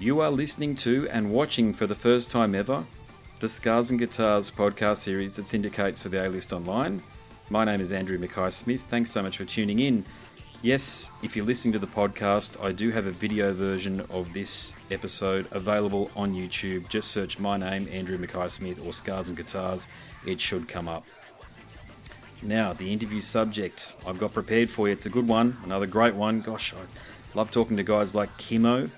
You are listening to and watching for the first time ever the Scars and Guitars podcast series that syndicates for the A-List Online. My name is Andrew Mackay-Smith. Thanks so much for tuning in. Yes, if you're listening to the podcast, I do have a video version of this episode available on YouTube. Just search my name, Andrew Mackay-Smith, or Scars and Guitars. It should come up. Now, the interview subject I've got prepared for you. It's a good one, another great one. Gosh, I love talking to guys like Kimmo,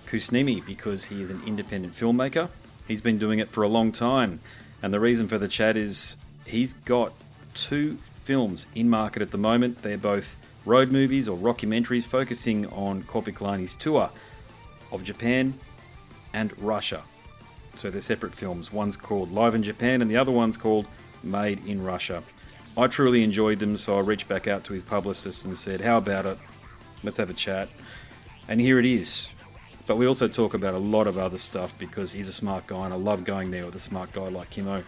Kuusniemi, because he is an independent filmmaker. He's been doing it for a long time, and the reason for the chat is he's got 2 films in market at the moment. They're both road movies or rockumentaries focusing on Korpiklaani's tour of Japan and Russia. So they're separate films. One's called Live in Japan and the other one's called Made in Russia. I truly enjoyed them, so I reached back out to his publicist and said, how about it? Let's have a chat. And here it is. But we also talk about a lot of other stuff because he's a smart guy and I love going there with a smart guy like Kimmo.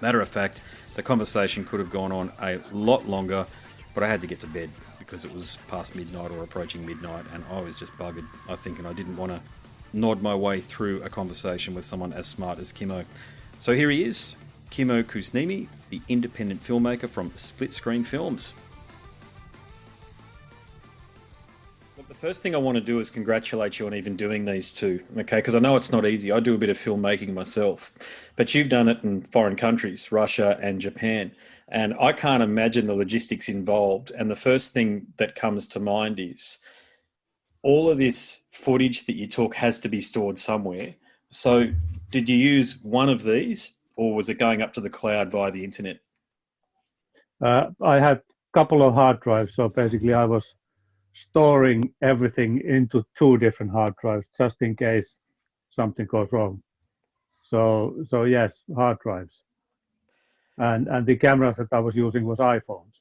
Matter of fact, the conversation could have gone on a lot longer, but I had to get to bed because it was past midnight or approaching midnight and I was just buggered, I think, and I didn't want to nod my way through a conversation with someone as smart as Kimmo. So here he is, Kimmo Kuusniemi, the independent filmmaker from Split Screen Films. The first thing I want to do is congratulate you on even doing these 2, okay? Because I know it's not easy. I do a bit of filmmaking myself, but you've done it in foreign countries, Russia and Japan, and I can't imagine the logistics involved. And the first thing that comes to mind is all of this footage that you took has to be stored somewhere. So did you use one of these, or was it going up to the cloud via the internet? I had a couple of hard drives, so basically I was storing everything into 2 different hard drives just in case something goes wrong. So yes, hard drives. And the cameras that I was using was iPhones.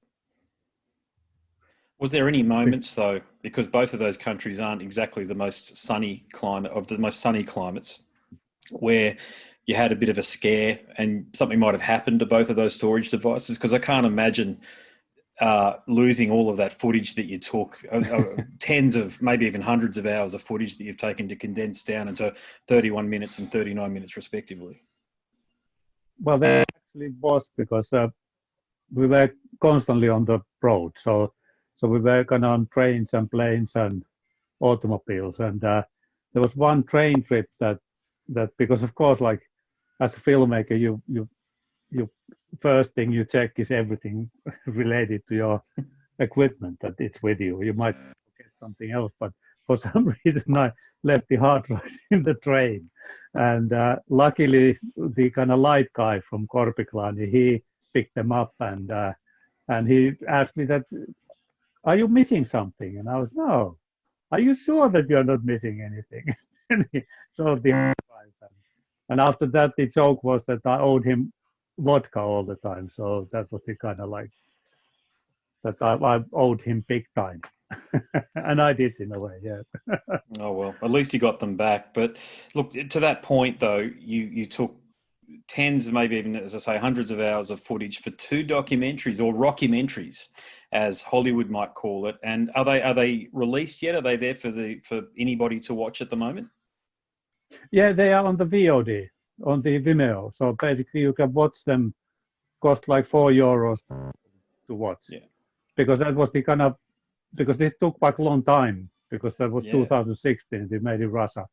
Was there any moments though, because both of those countries aren't exactly the most sunny climate of the most sunny climates, where you had a bit of a scare and something might have happened to both of those storage devices? Because I can't imagine losing all of that footage that you took, tens of, maybe even hundreds of hours of footage that you've taken to condense down into 31 minutes and 39 minutes respectively. Well, that actually was because we were constantly on the road. So we were kind of on trains and planes and automobiles. And there was one train trip that because of course, like as a filmmaker, you first thing you check is everything related to your equipment that it's with you. You might get something else, but for some reason I left the hard drives in the train. And luckily, the kind of light guy from Korpiklaani, he picked them up and he asked me that, are you missing something? And I was, no. Are you sure that you're not missing anything? And he saw the hard drives. And after that, the joke was that I owed him vodka all the time. So that was the kind of like that I owed him big time. And I did in a way, yes. Oh, well, at least you got them back. But look, to that point though, you took tens, maybe even, as I say, hundreds of hours of footage for 2 documentaries or rockumentaries, as Hollywood might call it. And are they released yet? Are they there for anybody to watch at the moment? Yeah, they are on the VOD, on the Vimeo. So basically you can watch them, cost like €4 to watch. Yeah. Because that was the kind of, because this took quite a long time, because that was 2016, they made in Russia.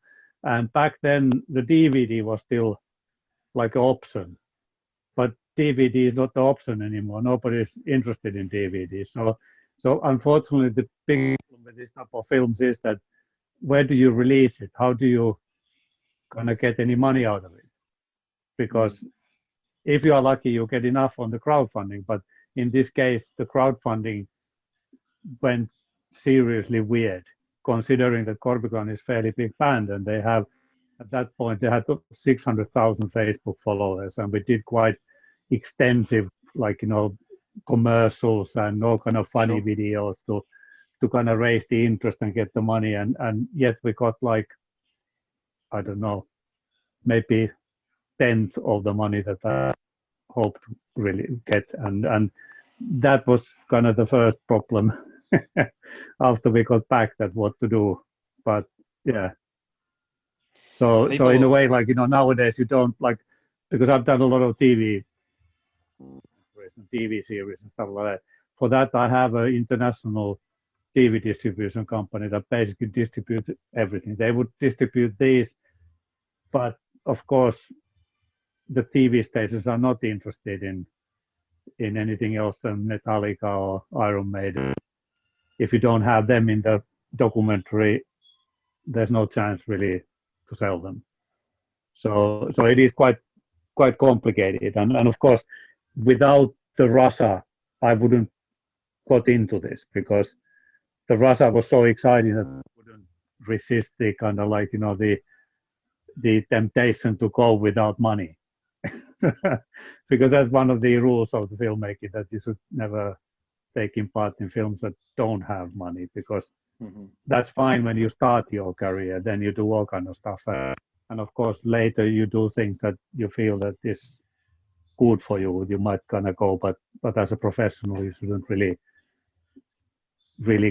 And back then the DVD was still like an option. But DVD is not the option anymore. Nobody is interested in DVD. So unfortunately the big problem with this type of films is that where do you release it? How do you gonna get any money out of it? Because if you are lucky, you get enough on the crowdfunding. But in this case, the crowdfunding went seriously weird, considering that Korpiklaani is a fairly big band, and they have, at that point, they had 600,000 Facebook followers, and we did quite extensive, like, commercials and all kind of funny videos to kind of raise the interest and get the money, and yet we got like, I don't know, maybe tenth of the money that I hoped to really get, and that was kind of the first problem after we got back, that what to do. But yeah, So in a way, like, nowadays you don't like, because I've done a lot of TV series and stuff like that. For that, I have an international TV distribution company that basically distributes everything. They would distribute these, but of course, the TV stations are not interested in anything else than Metallica or Iron Maiden. If you don't have them in the documentary, there's no chance really to sell them. So it is quite complicated, and of course, without the Russia, I wouldn't got into this, because the Russia was so exciting that I wouldn't resist the kind of like, the temptation to go without money. Because that's one of the rules of the filmmaking, that you should never take in part in films that don't have money, because that's fine when you start your career, then you do all kind of stuff, and of course later you do things that you feel that is good for you, you might kind of go, but as a professional you shouldn't really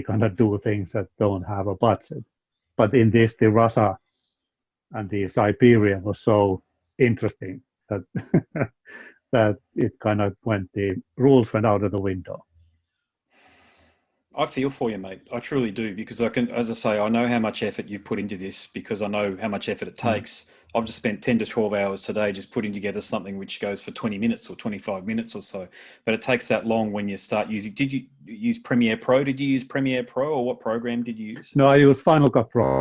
kind of do things that don't have a budget. But in this, the Russia and the Siberia was so interesting that that it kind of the rules went out of the window. I feel for you, mate. I truly do, because I can, as I say, I know how much effort you've put into this, because I know how much effort it takes. I've just spent 10 to 12 hours today just putting together something which goes for 20 minutes or 25 minutes or so. But it takes that long when you start using. Did you use Premiere Pro? Did you use Premiere Pro, or what program did you use? No, I use Final Cut Pro.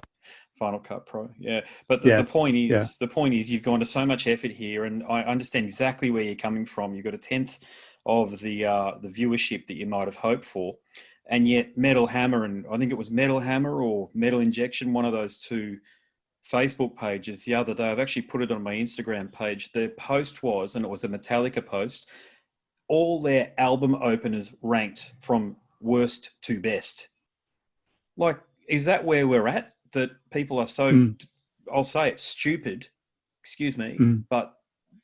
Final Cut Pro, yeah. But the point is, you've gone to so much effort here, and I understand exactly where you're coming from. You've got a tenth of the viewership that you might have hoped for, and yet Metal Hammer, and I think it was Metal Hammer or Metal Injection, one of those two Facebook pages the other day. I've actually put it on my Instagram page. The post was, and it was a Metallica post, all their album openers ranked from worst to best. Like, is that where we're at? That people are so, I'll say it, stupid, excuse me, but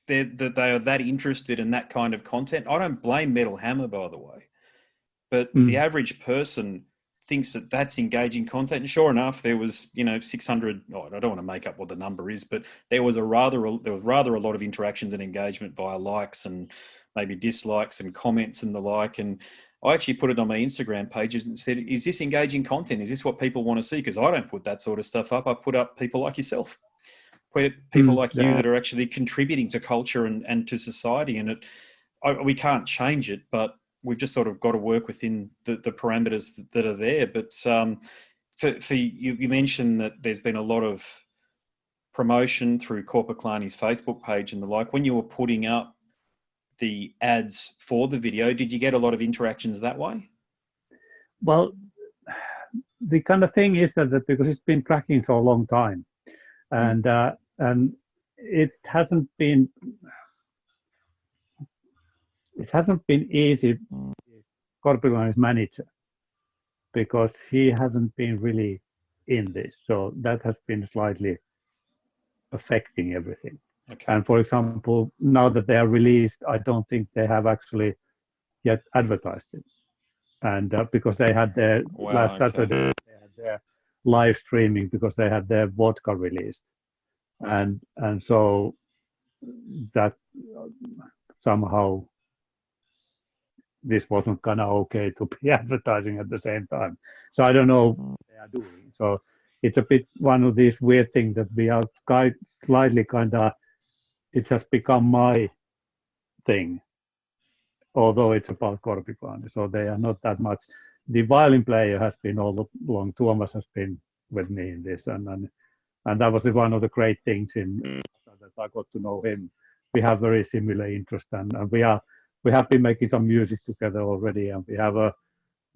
they are that interested in that kind of content. I don't blame Metal Hammer, by the way, but the average person thinks that that's engaging content. And sure enough, there was 600. Oh, I don't want to make up what the number is, but there was rather a lot of interactions and engagement via likes and maybe dislikes and comments and the like. And I actually put it on my Instagram pages and said, is this engaging content? Is this what people want to see? Because I don't put that sort of stuff up. I put up people like yourself, people like you that are actually contributing to culture and to society. And we can't change it, but we've just sort of got to work within the parameters that are there. But for you mentioned that there's been a lot of promotion through Korpiklaani's Facebook page and the like. When you were putting up the ads for the video, did you get a lot of interactions that way? Well, the kind of thing is that because it's been tracking for a long time, and it hasn't been easy. Korpiklaani's manager, because he hasn't been really in this, so that has been slightly affecting everything. Okay. And for example, now that they are released, I don't think they have actually yet advertised it. And because they had their last Saturday, they had their live streaming because they had their vodka released, and so that somehow this wasn't kind of okay to be advertising at the same time. So I don't know what they are doing. So it's a bit one of these weird things that we are slightly kind of. It has become my thing, although it's about Korpiklaani. So they are not that much. The violin player has been all along. Tuomas has been with me in this, and that was one of the great things in that I got to know him. We have very similar interests, and we have been making some music together already, and we have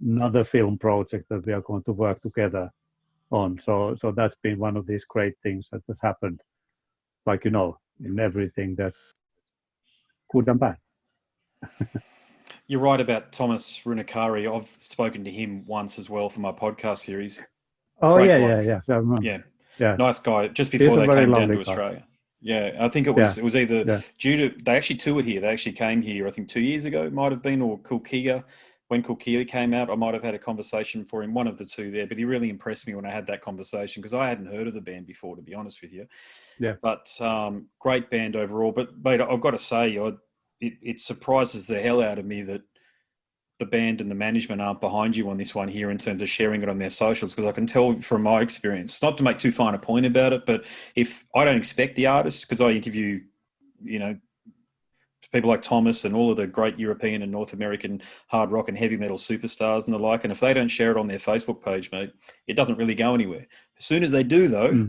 another film project that we are going to work together on. So that's been one of these great things that has happened. Like, in everything that's good and bad. You're right about Thomas Runakari. I've spoken to him once as well for my podcast series. Oh, great bloke. Yeah. Nice guy. Just before they came down to Australia. Yeah, I think it was either due to, they actually toured here. They actually came here, I think 2 years ago, it might have been, or Kulkiga when Kokia came out, I might have had a conversation for him, one of the two there, but he really impressed me when I had that conversation because I hadn't heard of the band before, to be honest with you. Yeah. But great band overall. But mate, I've got to say, it surprises the hell out of me that the band and the management aren't behind you on this one here in terms of sharing it on their socials, because I can tell from my experience, not to make too fine a point about it, but if I don't expect the artist, because I interview, you know, people like Thomas and all of the great European and North American hard rock and heavy metal superstars and the like, and if they don't share it on their Facebook page, mate, it doesn't really go anywhere. As soon as they do, though,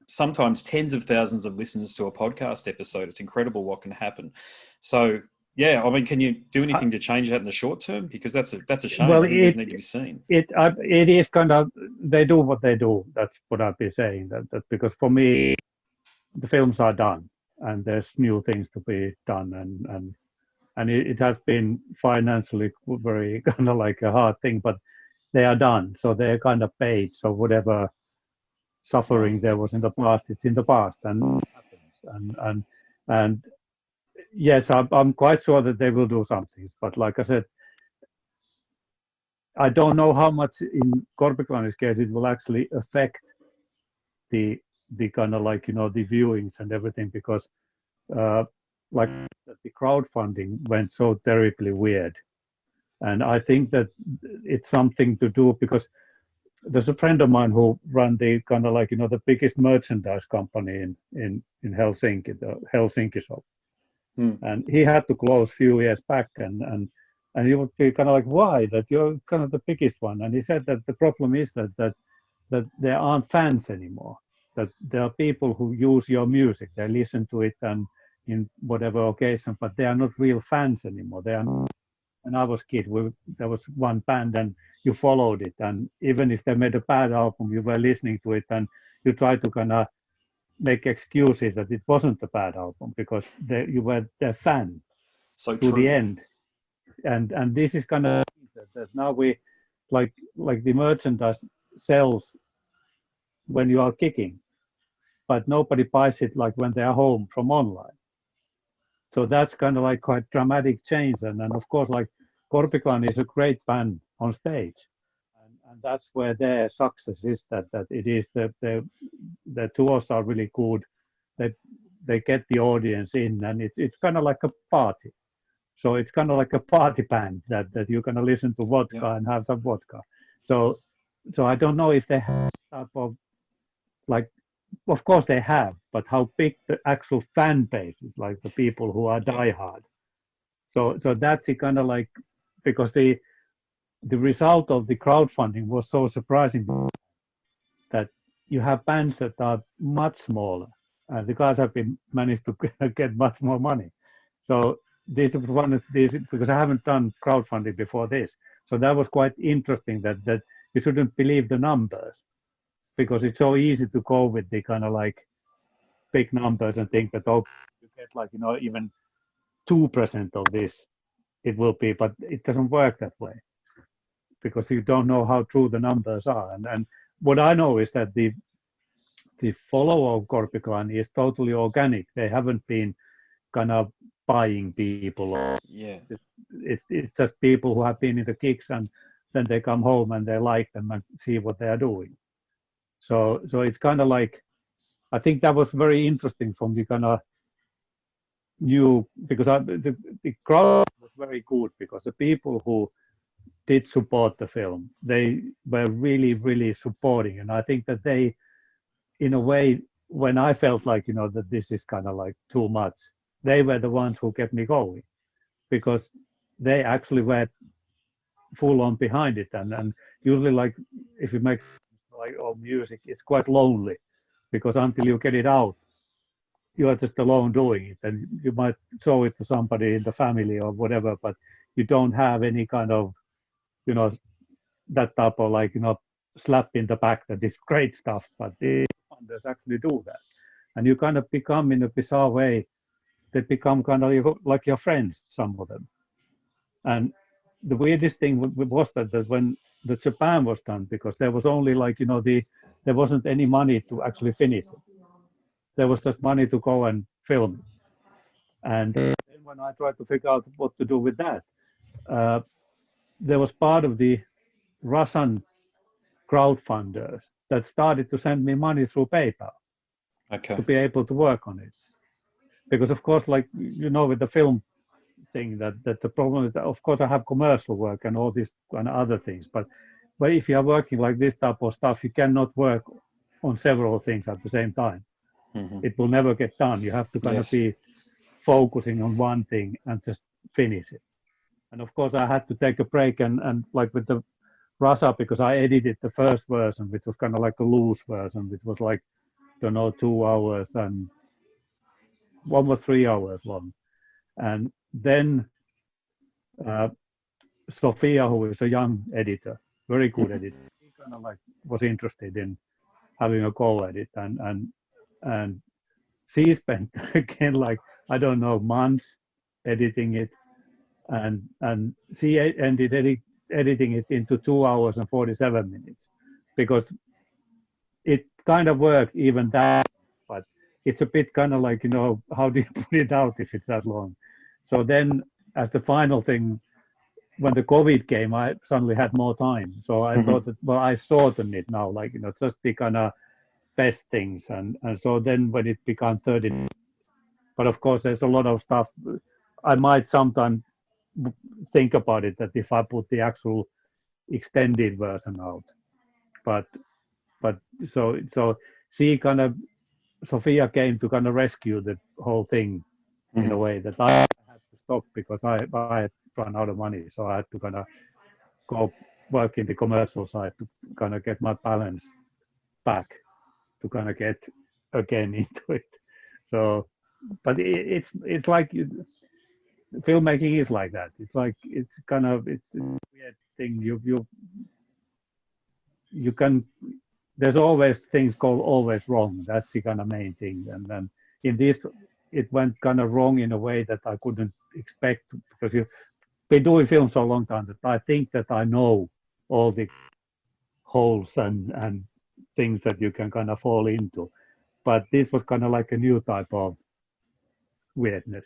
sometimes tens of thousands of listeners to a podcast episode. It's incredible what can happen. So, yeah, I mean, can you do anything to change that in the short term? Because that's a shame. Well, I think these need to be seen. It is kind of, they do what they do. That's what I've been saying. That because for me, the films are done, and there's new things to be done, and it has been financially very kind of like a hard thing, but they are done, so they're kind of paid. So whatever suffering there was in the past, it's in the past, and and yes, I'm quite sure that they will do something. But like I said, I don't know how much in Korpiklaani's case it will actually affect the kind of like, you know, the viewings and everything, because like the crowdfunding went so terribly weird. And I think that it's something to do because there's a friend of mine who ran the kind of like, you know, the biggest merchandise company in Helsinki, the Helsinki shop. And he had to close a few years back, and he would be kind of like, why? That you're kind of the biggest one. And he said that the problem is that there aren't fans anymore. That there are people who use your music, they listen to it and in whatever occasion, but they are not real fans anymore. They are not. When I was a kid, there was one band and you followed it. And even if they made a bad album, you were listening to it and you tried to kind of make excuses that it wasn't a bad album because you were their fan to the end. And this is kind of that now we like the merchandise sells when you are kicking, but nobody buys it like when they are home from online. So that's kind of like quite dramatic change. And of course, like Korpiklaani is a great band on stage. And that's where their success is, that it is the tours are really good. They get the audience in, and it's kind of like a party. So it's kind of like a party band that you're gonna listen to vodka and have some vodka. So I don't know if they have type of like, of course they have, but how big the actual fan base is, like the people who are diehard. So that's it kind of like, because the result of the crowdfunding was so surprising that you have bands that are much smaller, and the guys have been managed to get much more money. So this is one of these, because I haven't done crowdfunding before this, so that was quite interesting. That you shouldn't believe the numbers, because it's so easy to go with the kind of like big numbers and think that, oh, you get like, you know, even 2% of this, it will be, but it doesn't work that way, because you don't know how true the numbers are. And what I know is that the follower of Korpiklaani is totally organic. They haven't been kind of buying people. It's just people who have been in the gigs, and then they come home and they like them and see what they are doing. So it's kind of like, I think that was very interesting from the kind of new, because the crowd was very good, because the people who did support the film, they were really, really supporting. And I think that they, in a way, when I felt like, you know, that this is kind of like too much, they were the ones who kept me going, because they actually were full on behind it. And usually, like, if you make like music, it's quite lonely, because until you get it out, you are just alone doing it, and you might show it to somebody in the family or whatever, but you don't have any kind of, you know, that type of like, you know, slap in the back that is great stuff, but the funders actually do that. And you kind of become, in a bizarre way, they become kind of like your friends, some of them. And the weirdest thing was that when the Japan was done, because there was only like, you know, there wasn't any money to actually finish it. There was just money to go and film it. And then when I tried to figure out what to do with that, there was part of the Russian crowdfunders that started to send me money through PayPal Okay. to be able to work on it. Because of course, like with the film thing, that the problem is that of course I have commercial work and all this and other things, but if you are working like this type of stuff, you cannot work on several things at the same time. Mm-hmm. It will never get done. You have to kind of Yes. be focusing on one thing and just finish it. And of course, I had to take a break and like with the Rasa, because I edited the first version, which was kind of like a loose version, which was like, 2 hours and one was 3 hours long. And then uh, Sophia, who is a young editor, very good Mm-hmm. editor, she kind of like was interested in having a co-edit, and she spent again like I don't know months editing it, and she ended editing it into 2 hours and 47 minutes because it kind of worked even that, but it's a bit kind of like how do you put it out if it's that long? So then, as the final thing, when the COVID came, I suddenly had more time. So I Mm-hmm. thought that, well, I shortened it now, like, just the kind of best things. And so then when it became 30, but of course, there's a lot of stuff. I might sometimes think about it that if I put the actual extended version out, but, but so she kind of, Sophia came to kind of rescue the whole thing in a Mm-hmm. way that I had to stop because I had run out of money. So I had to kind of go work in the commercial side to kind of get my balance back to kind of get again into it. So, but it's like filmmaking is like that. It's like it's a weird thing. You can there's always things go always wrong. That's the kind of main thing. And then in this, it went kind of wrong in a way that I couldn't expect because you've been doing film so long time that I think that I know all the holes and things that you can kind of fall into. But this was kind of like a new type of weirdness.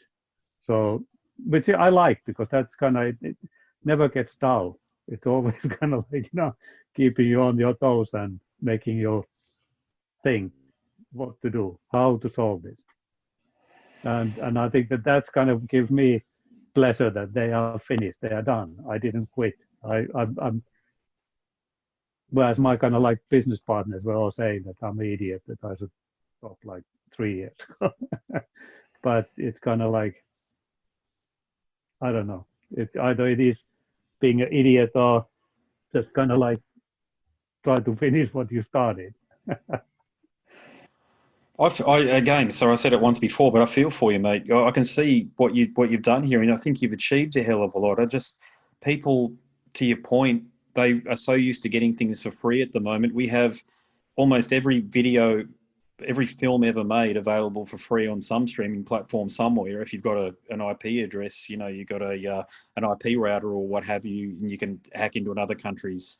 So, which I like because that's kind of it never gets dull. It's always kind of like keeping you on your toes and making you think what to do, how to solve this, and I think that that's kind of gives me pleasure that they are finished, they are done. I didn't quit. I'm whereas my kind of like business partners were all saying that I'm an idiot that I should stop like 3 years ago. But it's kind of like I don't know. It's either it is being an idiot or just kind of like try to finish what you started. Again, so I said it once before, but I feel for you, mate. I can see what you've done here, and I think you've achieved a hell of a lot. I just people, to your point, they are so used to getting things for free at the moment. We have almost every video, every film ever made available for free on some streaming platform somewhere. If you've got an IP address, you've got an IP router or what have you, and you can hack into another country's.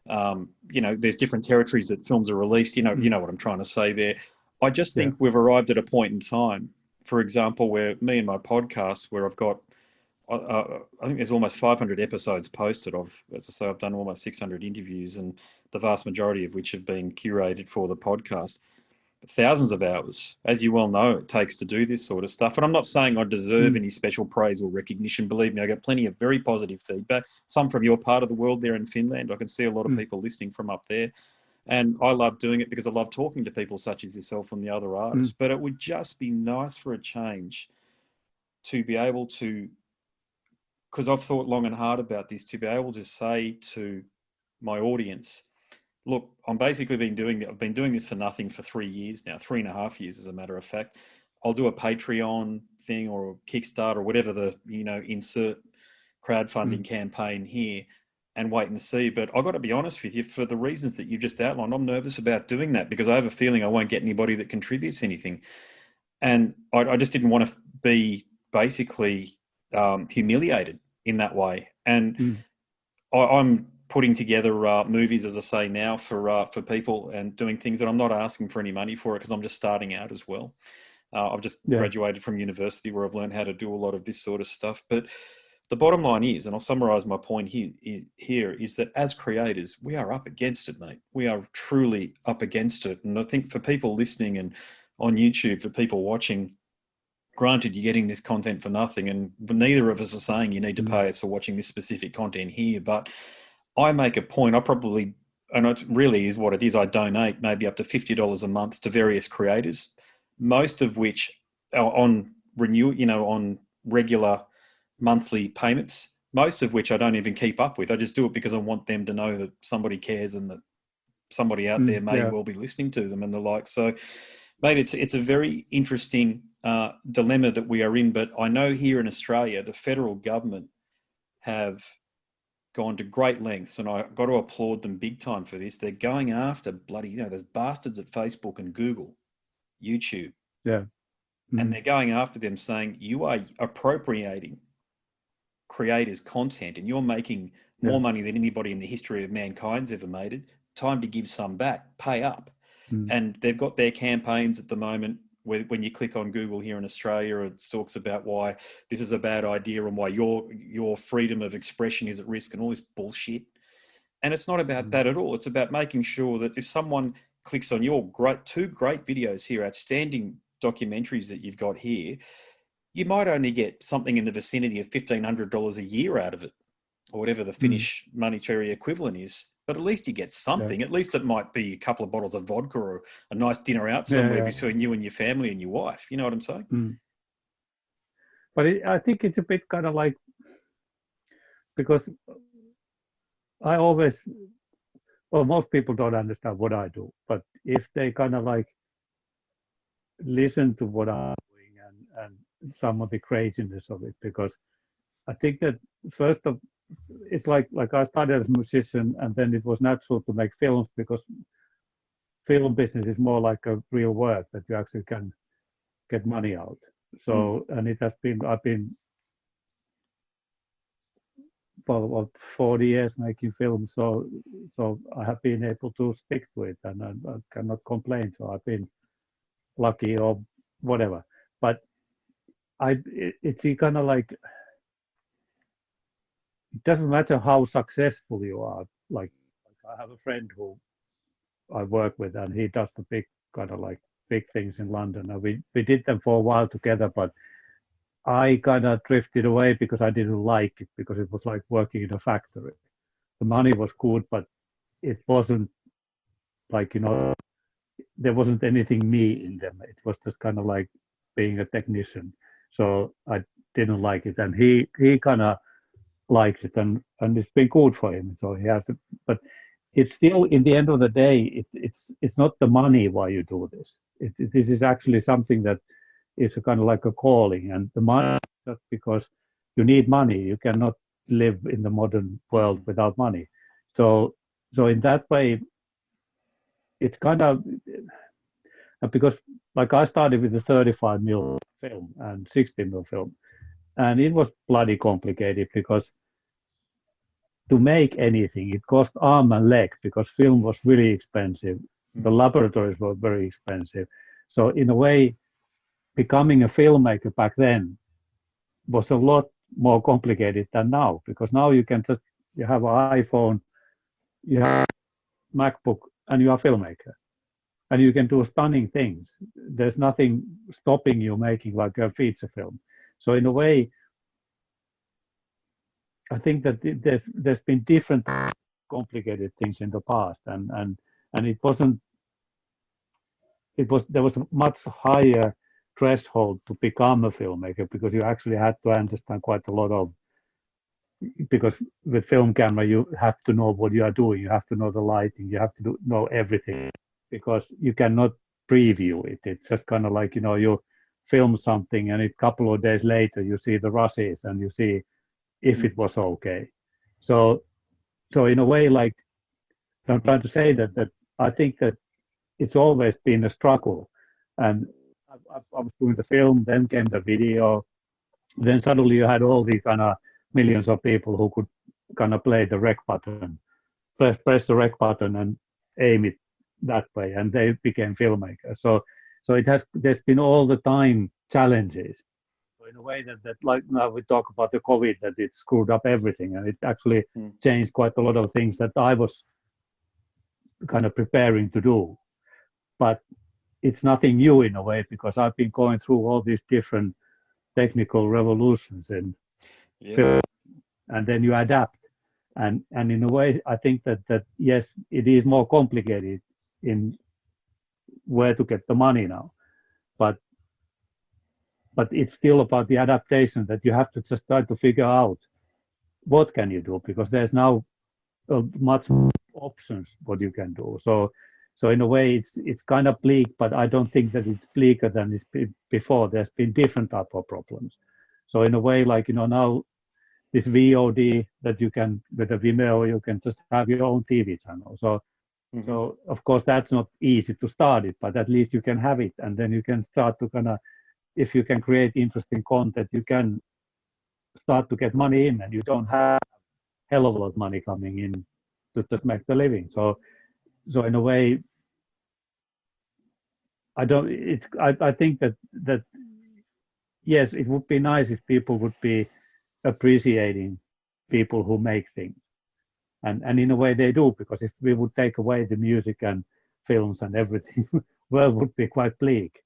There's different territories that films are released. You Mm. know what I'm trying to say there. I just Yeah. think we've arrived at a point in time, for example, where me and my podcast, where I've got, I think there's almost 500 episodes posted. As I say, I've done almost 600 interviews, and the vast majority of which have been curated for the podcast. Thousands of hours, as you well know, it takes to do this sort of stuff. And I'm not saying I deserve Mm. any special praise or recognition. Believe me, I get plenty of very positive feedback. Some from your part of the world there in Finland. I can see a lot of Mm. people listening from up there. And I love doing it because I love talking to people such as yourself and the other Mm. artists. But it would just be nice for a change to be able to, because I've thought long and hard about this, to be able to say to my audience, look, I've been doing this for nothing for 3 years now, 3.5 years, as a matter of fact. I'll do a Patreon thing or a Kickstarter or whatever insert Mm. crowdfunding campaign here and wait and see. But I've got to be honest with you, for the reasons that you've just outlined, I'm nervous about doing that because I have a feeling I won't get anybody that contributes anything. And I just didn't want to be basically humiliated in that way. And Mm. I'm putting together movies, as I say now, for people and doing things that I'm not asking for any money for it because I'm just starting out as well. I've just Yeah. graduated from university where I've learned how to do a lot of this sort of stuff. But the bottom line is, and I'll summarize my point here is that as creators, we are up against it, mate. We are truly up against it. And I think for people listening and on YouTube, for people watching, granted, you're getting this content for nothing, and neither of us are saying you need to pay us for watching this specific content here, but I make a point, and it really is what it is, I donate maybe up to $50 a month to various creators, most of which are on on regular monthly payments, most of which I don't even keep up with. I just do it because I want them to know that somebody cares and that somebody out there may well be listening to them and the like. So, mate, it's a very interesting dilemma that we are in. But I know here in Australia, the federal government have gone to great lengths, and I've got to applaud them big time for this. They're going after bloody, those bastards at Facebook and Google, YouTube. Yeah. And they're going after them saying, you are appropriating creators' content and you're making more money than anybody in the history of mankind's ever made it. Time to give some back, pay up. And they've got their campaigns at the moment where when you click on Google here in Australia, it talks about why this is a bad idea and why your freedom of expression is at risk and all this bullshit. And it's not about that at all. It's about making sure that if someone clicks on your two great videos here, outstanding documentaries that you've got here, you might only get something in the vicinity of $1,500 a year out of it, or whatever the Finnish monetary equivalent is. But at least you get something. Yeah. At least it might be a couple of bottles of vodka or a nice dinner out somewhere between you and your family and your wife. You know what I'm saying? But I think it's a bit kind of like, because most people don't understand what I do, but if they kind of like listen to what I'm doing and some of the craziness of it, because I think that it's like I started as a musician, and then it was natural to make films because film business is more like a real work that you actually can get money out. So, and I've been for about 40 years making films, so I have been able to stick to it, and I cannot complain. So I've been lucky or whatever, but it's kind of like, it doesn't matter how successful you are. Like I have a friend who I work with, and he does the big things in London. And we did them for a while together, but I kind of drifted away because I didn't like it, because it was like working in a factory. The money was good, but it wasn't like, there wasn't anything me in them. It was just kind of like being a technician. So I didn't like it, and he kind of likes it, and it's been good for him. So he has to, but it's still, in the end of the day, it's not the money why you do this. This is actually something that is a kind of like a calling, and the money just because you need money. You cannot live in the modern world without money. So in that way, it's kind of, because like I started with a 35mm film and 16mm film, and it was bloody complicated because to make anything, it cost arm and leg, because film was really expensive. The laboratories were very expensive. So in a way, becoming a filmmaker back then was a lot more complicated than now, because now you have an iPhone, you have a MacBook, and you are a filmmaker. And you can do stunning things. There's nothing stopping you making like a feature film. So in a way, I think that there's been different complicated things in the past, and there was a much higher threshold to become a filmmaker, because you actually had to understand quite a lot of, because with film camera you have to know what you are doing, you have to know the lighting, you have to know everything, because you cannot preview it. It's just kind of like, you film something and a couple of days later you see the rushes and you see if it was okay. So in a way, like, I'm trying to say that I think that it's always been a struggle. And I was doing the film, then came the video, then suddenly you had all these kind of millions of people who could kind of play the rec button, press the rec button and aim it that way, and they became filmmakers. So there's been all the time challenges. in a way that like now we talk about the COVID, that it screwed up everything, and it actually changed quite a lot of things that I was kind of preparing to do. But it's nothing new in a way, because I've been going through all these different technical revolutions and and then you adapt. And in a way, I think that yes, it is more complicated in where to get the money now, but it's still about the adaptation, that you have to just try to figure out what can you do, because there's now much more options what you can do. So in a way, it's kind of bleak, but I don't think that it's bleaker than it's been before. There's been different type of problems. So in a way, like, now this VOD that you can, with a Vimeo, you can just have your own TV channel. So of course that's not easy to start it, but at least you can have it, and then you can start to kind of, if you can create interesting content, you can start to get money in, and you don't have hell of a lot of money coming in to just make the living. So in a way, I think that yes, it would be nice if people would be appreciating people who make things, and in a way they do, because if we would take away the music and films and everything, world would be quite bleak.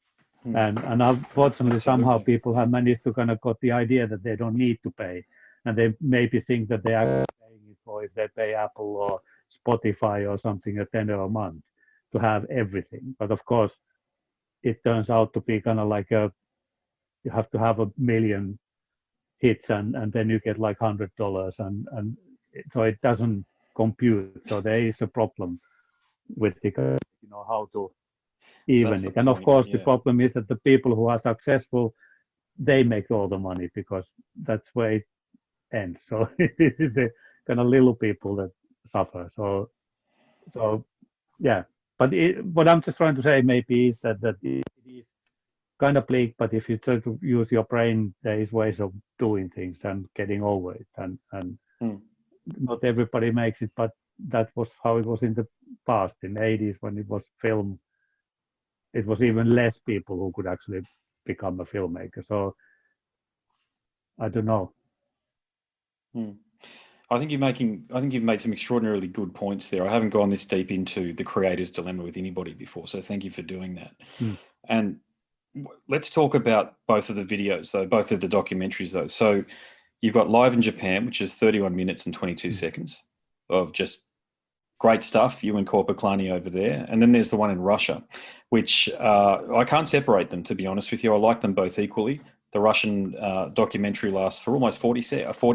And unfortunately, somehow people have managed to kind of got the idea that they don't need to pay, and they maybe think that they are paying it for, if they pay Apple or Spotify or something, a tenner a month to have everything. But of course, it turns out to be kind of like you have to have 1 million hits, and then you get like $100, and so it doesn't compute. So there is a problem with the, how to even it. And of course, the problem is that the people who are successful, they make all the money, because that's where it ends. So it is the kind of little people that suffer. So yeah. But what I'm just trying to say maybe is that it is kind of bleak, but if you try to use your brain, there is ways of doing things and getting over it. And not everybody makes it, but that was how it was in the past. In the 80s, when it was film, it was even less people who could actually become a filmmaker. So I don't know. I think you've made some extraordinarily good points there. I haven't gone this deep into the creator's dilemma with anybody before, so thank you for doing that. And let's talk about both of the videos, though, both of the documentaries, though. So you've got Live in Japan, which is 31 minutes and 22 seconds of just great stuff, you and Korpiklani over there. And then there's the one in Russia, which I can't separate them, to be honest with you. I like them both equally. The Russian documentary lasts for almost 40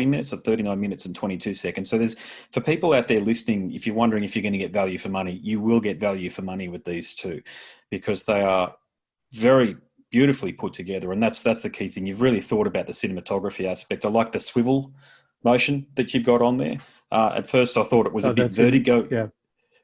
minutes, or 39 minutes and 22 seconds. So there's, for people out there listening, if you're wondering if you're going to get value for money, you will get value for money with these two, because they are very beautifully put together. And that's the key thing. You've really thought about the cinematography aspect. I like the swivel motion that you've got on there. At first I thought it was a bit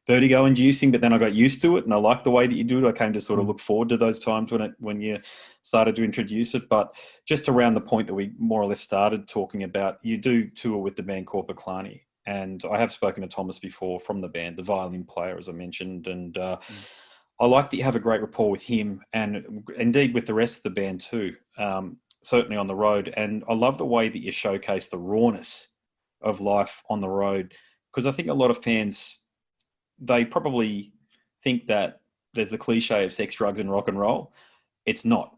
vertigo-inducing, but then I got used to it, and I like the way that you do it. I came to sort of look forward to those times when you started to introduce it. But just around the point that we more or less started talking about, you do tour with the band Korpiklani, and I have spoken to Thomas before from the band, the violin player, as I mentioned, and I like that you have a great rapport with him, and indeed with the rest of the band too, certainly on the road. And I love the way that you showcase the rawness of life on the road, because I think a lot of fans, they probably think that there's a cliche of sex, drugs and rock and roll. It's not.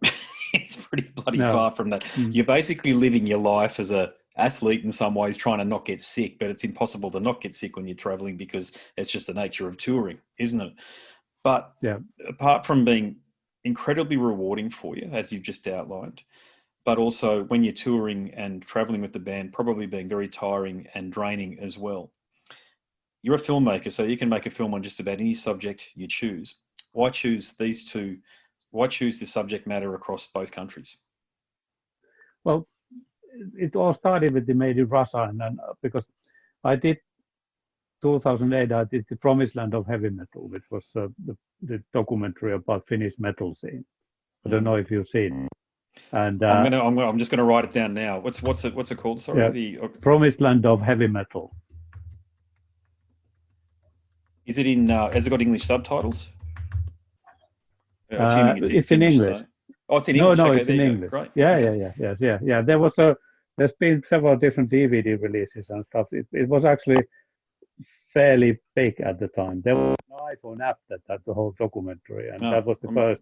It's pretty bloody far from that. You're basically living your life as a athlete in some ways, trying to not get sick, but it's impossible to not get sick when you're traveling, because it's just the nature of touring, isn't it? But apart from being incredibly rewarding for you, as you've just outlined, but also when you're touring and traveling with the band, probably being very tiring and draining as well. You're a filmmaker, so you can make a film on just about any subject you choose. Why choose these two? Why choose the subject matter across both countries? Well, it all started with the Made in Russia, and then because I did 2008, I did the Promised Land of Heavy Metal, which was the documentary about Finnish metal scene. I don't know if you've seen it. And I'm just gonna write it down now. What's it called? Sorry, Promised Land of Heavy Metal. Is it in? Has it got English subtitles? Assuming it's in English. Oh, it's in No, English. no, Okay, it's there in you go. English. Great. Yeah, Okay. yeah, yeah, yes, yeah, yeah. There's been several different DVD releases and stuff. It was actually fairly big at the time. There was an iPhone app that had the whole documentary, and Oh, that was the first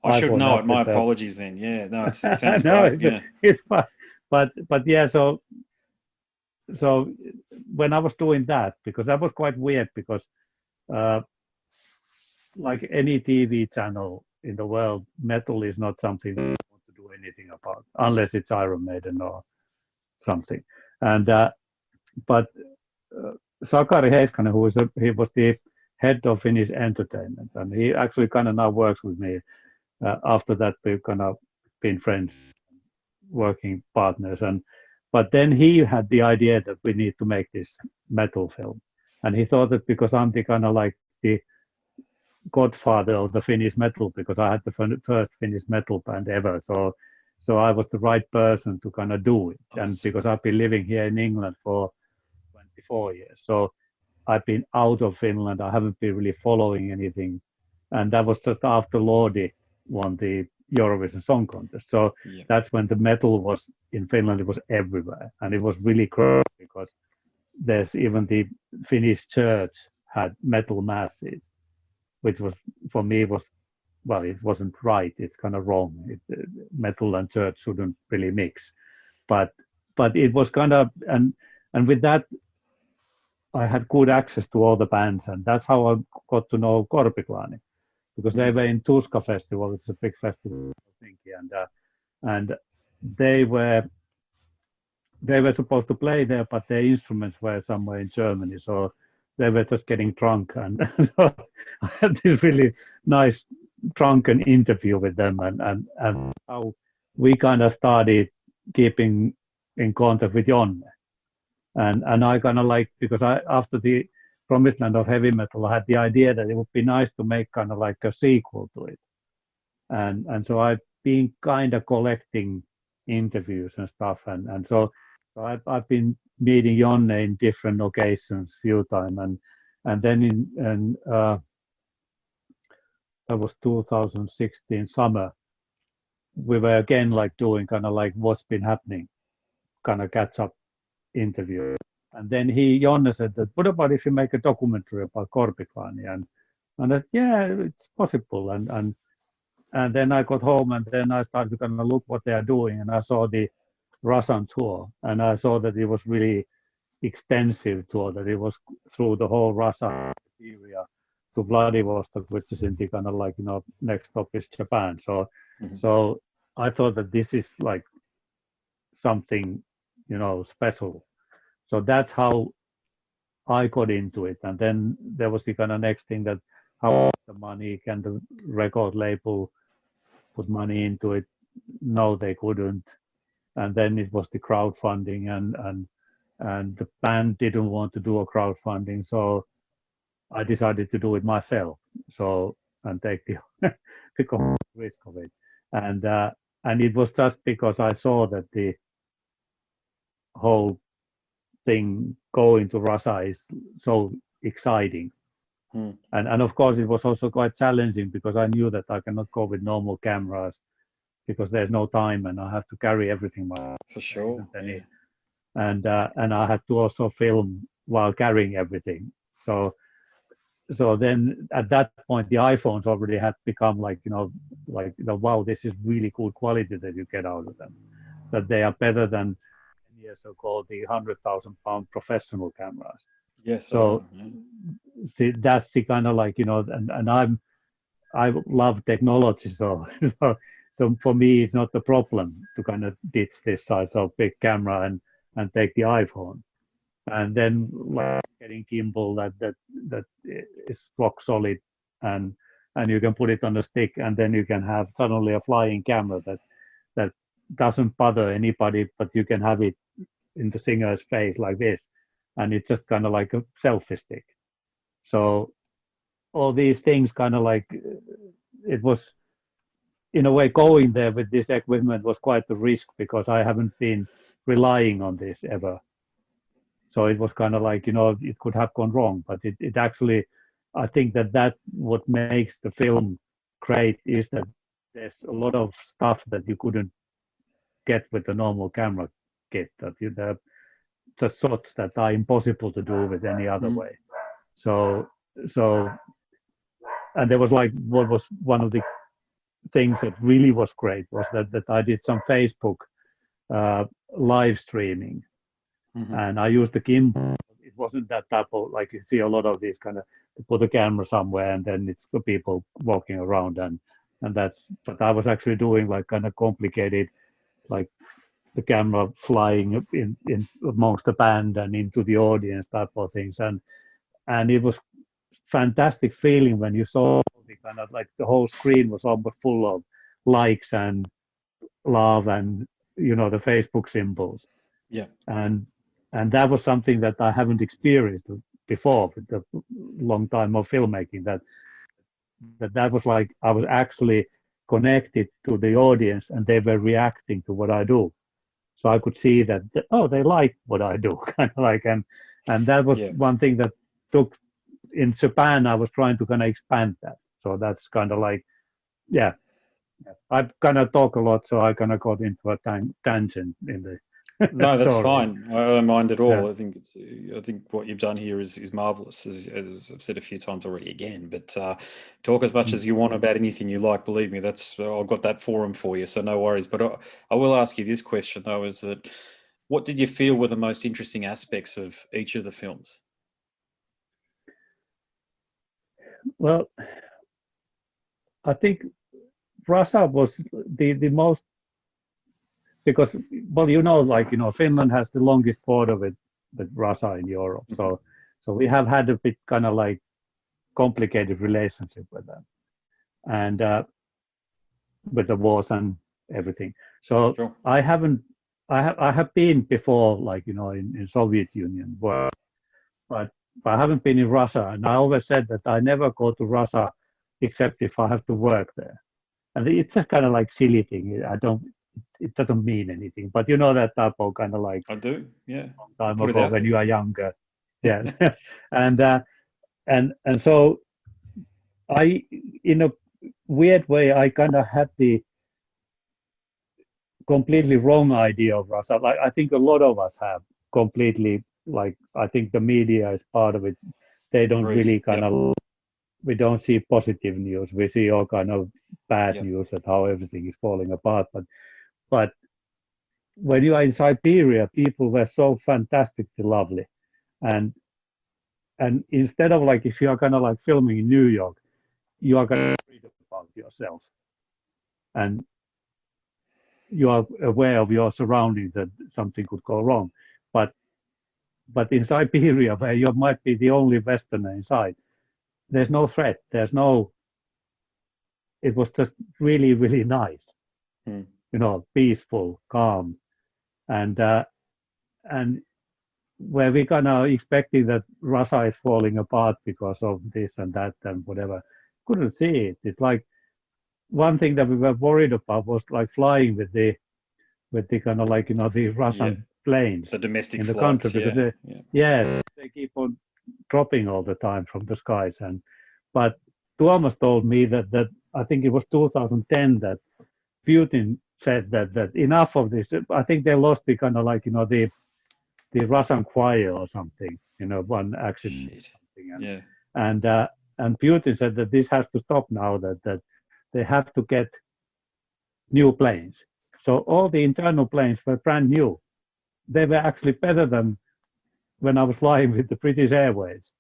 I should iPhone know app it. My with the. apologies then. Yeah, no, it sounds No, great. Yeah. it's fine. But yeah, so when I was doing that, because that was quite weird, because uh, like any TV channel in the world, metal is not something you want to do anything about unless it's Iron Maiden or something. And but Sakari Heiskanen, he was the head of Finnish entertainment, and he actually kind of now works with me. After that, we've kind of been friends, working partners, and but then he had the idea that we need to make this metal film, and he thought that because I'm the kind of like the godfather of the Finnish metal, because I had the first Finnish metal band ever, so I was the right person to kind of do it, Oh, and because I've been living here in England for 24 years, so I've been out of Finland. I haven't been really following anything, and that was just after Lordi won the Eurovision Song Contest. So yeah. that's when the metal was in Finland. It was everywhere, and it was really cool because there's even the Finnish church had metal masses, which was for me was well, it wasn't right. It's kind of wrong. Metal and church shouldn't really mix, but it was kind of and with that I had good access to all the bands, and that's how I got to know Korpiklaani, because they Mm. were in Tuska Festival. It's a big festival in Helsinki, and they were they were supposed to play there, but their instruments were somewhere in Germany, so they were just getting drunk, and so I had this really nice drunken interview with them, and how we kind of started keeping in contact with Jon. And I kind of like, because I after the Promised Land of Heavy Metal, I had the idea that it would be nice to make kind of like a sequel to it, and so I've been kind of collecting interviews and stuff, and so I've been meeting Jonne in different occasions, few times, and then that was 2016 summer. We were again like doing kind of like what's been happening, kind of catch up interview. And then Jonne said that, what about if you make a documentary about Korpiklaani? And that, yeah, it's possible. And then I got home, and then I started to kind of look what they are doing, and I saw the Russian tour, and I saw that it was really extensive tour, that it was through the whole Russia area to Vladivostok, which is in the kind of like, next stop is Japan. Mhm. So I thought that this is like something, special. So that's how I got into it. And then there was the kind of next thing, that how the money, can the record label put money into it? No, they couldn't. And then it was the crowdfunding, and the band didn't want to do a crowdfunding, so I decided to do it myself. So, and take the the complete risk of it. And and it was just because I saw that the whole thing going to Russia is so exciting. Mm. And of course, it was also quite challenging, because I knew that I cannot go with normal cameras, because there's no time, and I have to carry everything. For There sure. isn't any, Yeah. and I had to also film while carrying everything. So then at that point, the iPhones already had become like, like, wow, this is really good quality that you get out of them. That they are better than 10 years ago the £100,000 professional cameras. Yes, I So know. Yeah. see, that's the kind of like, and I love technology, so so for me it's not a problem to kind of ditch this size of big camera and take the iPhone, and then like getting gimbal that is rock solid, and you can put it on a stick, and then you can have suddenly a flying camera that doesn't bother anybody, but you can have it in the singer's face like this, and it's just kind of like a selfie stick. So all these things kind of like, it was in a way going there with this equipment was quite a risk, because I haven't been relying on this ever. So it was kind of like, it could have gone wrong, but it actually, I think that what makes the film great is that there's a lot of stuff that you couldn't get with the normal camera kit. That there are just shots that are impossible to do with any other way. So so and there was like what was one of the things that really was great was that I did some Facebook live streaming, and I used the Kimmo. It wasn't that type of like you see a lot of these kind of put a camera somewhere and then it's the people walking around and that's. But I was actually doing like kind of complicated, like the camera flying in amongst the band and into the audience type of things, and it was fantastic feeling when you saw the kind of like the whole screen was almost full of likes and love and the Facebook symbols. Yeah. And that was something that I haven't experienced before with the long time of filmmaking. That was like I was actually connected to the audience and they were reacting to what I do. So I could see that they like what I do, kind of like and that was one thing that took in Japan. I was trying to kind of expand that. So that's kind of like I kind of talk a lot, so I kind of got into a tangent in the No, that's story. fine. I don't mind at all. I think what you've done here is marvelous, as I've said a few times already again. But talk as much as you want about anything you like. Believe me, that's I've got that forum for you, so no worries. But I will ask you this question though: is that what did you feel were the most interesting aspects of each of the films? Well, I think Russia was the most because Finland has the longest border with Russia in Europe, so we have had a bit kind of like complicated relationship with them, and with the wars and everything. So Sure. I have been before, like in Soviet Union, but I haven't been in Russia, and I always said that I never go to Russia except if I have to work there. And it's just kind of like silly thing. It doesn't mean anything. But that type of kind of like I do, yeah. long time Put it ago out when there. you are younger. Yeah. and so I, in a weird way, I kind of had the completely wrong idea of Russia. Like I think a lot of us have completely like I think the media is part of it. They don't Agreed. really kind Yep. of we don't see positive news. We see all kind of bad Yep. news at how everything is falling apart. But when you are in Siberia, people were so fantastically lovely. And and instead of like if you are kind of like filming in New York, you are kind of worried about yourself. And you are aware of your surroundings that something could go wrong. But in Siberia, where you might be the only Westerner inside, there's no threat. There's no. It was just really, really nice. Mm. Peaceful, calm, and and where we kind of expecting that Russia is falling apart because of this and that and whatever. Couldn't see it. It's like one thing that we were worried about was like flying with the kind of like the Yeah. Russian planes The domestic in the country flights, because they keep on dropping all the time from the skies. But Tuomas told me that I think it was 2010 that Putin said that enough of this. I think they lost the kind of like the Russian choir or something, one accident or Shit. something, Yeah. and Putin said that this has to stop now. That they have to get new planes. So all the internal planes were brand new. They were actually better than when I was flying with the British Airways.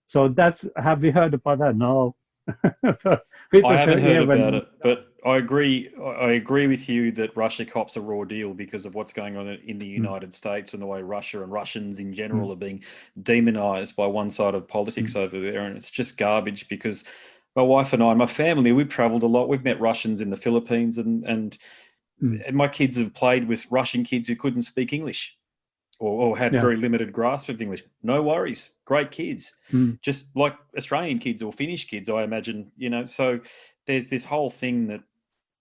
So have we heard about that? No. I People haven't said, heard yeah, about when it, but I agree. I agree with you that Russia cops a raw deal because of what's going on in the mm, United States and the way Russia and Russians in mm, general are being demonized by one side of politics mm, over there, and it's just garbage. Because my wife and I, my family, we've traveled a lot. We've met Russians in the Philippines, and mm, my kids have played with Russian kids who couldn't speak English or had yeah, very limited grasp of English. No worries, great kids, mm, just like Australian kids or Finnish kids, I imagine. So there's this whole thing that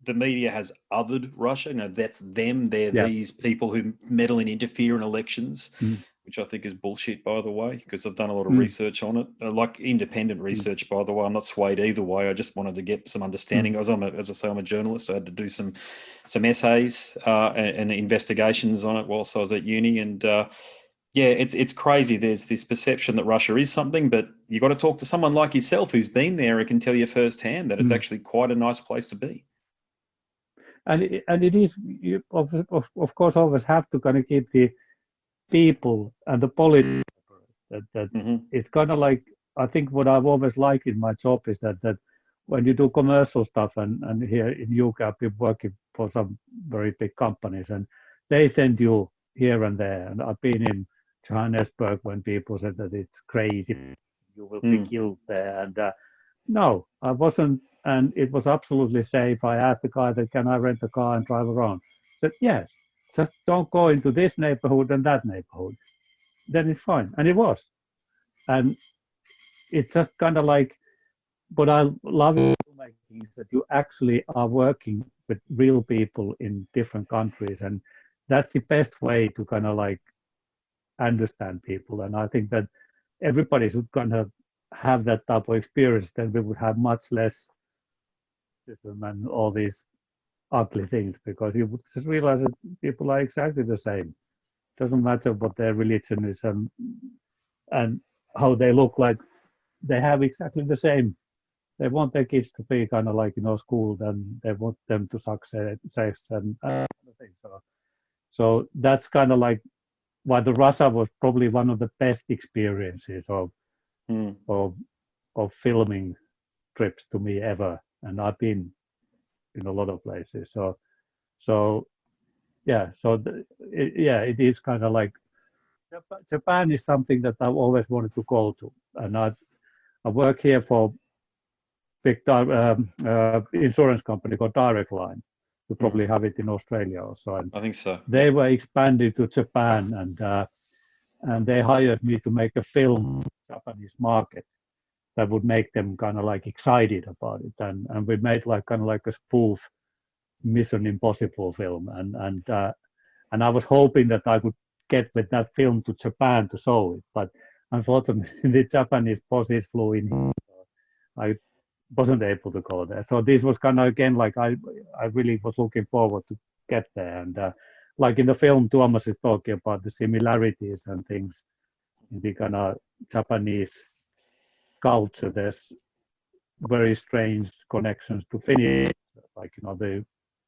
the media has othered Russia. That's them. They're yeah, these people who meddle and interfere in elections. mm, which I think is bullshit, by the way, because I've done a lot of research on it, like independent research, by the way. I'm not swayed either way. I just wanted to get some understanding. As I say, I'm a journalist. I had to do some essays and investigations on it whilst I was at uni, and yeah, it's crazy. There's this perception that Russia is something, but you got to talk to someone like yourself who's been there and can tell you firsthand that it's actually quite a nice place to be. And it is, you of course always have to kind of keep the people and the politics. That it's kind of like, I think what I've always liked in my job is that when you do commercial stuff, and here in UK I've been working for some very big companies, and they send you here and there, and I've been in Johannesburg when people said that it's crazy, you will be killed there, and no, I wasn't, and it was absolutely safe. I asked the guy that, can I rent a car and drive around? He said yes, just don't go into this neighborhood and that neighborhood, then it's fine, and it was. And it's just kind of like, what I love in filmmaking is that you actually are working with real people in different countries, and that's the best way to kind of like understand people. And I think that everybody should kind of have that type of experience, then we would have much less racism and all these ugly things, because you would just realize that people are exactly the same. Doesn't matter what their religion is and how they look like. They have exactly the same. They want their kids to be kind of like, schooled, and they want them to success and other things. So that's kind of like why the Russia was probably one of the best experiences of filming trips to me ever. And I've been in a lot of places. So yeah, it is kind of like, Japan is something that I've always wanted to go to, and I work here for big insurance company called Direct Line. You probably have it in Australia also. And I think so. they were expanding to Japan, and they hired me to make a film Japanese market that would make them kind of like excited about it. And we made like kind of like a spoof Mission Impossible film, and I was hoping that I could get with that film to Japan to show it, but unfortunately the Japanese bosses flew in. I wasn't able to go there. So this was kind of, again, like I really was looking forward to get there. And like in the film, Tuomas is talking about the similarities and things in the kind of Japanese culture. There's very strange connections to Finnish, like, the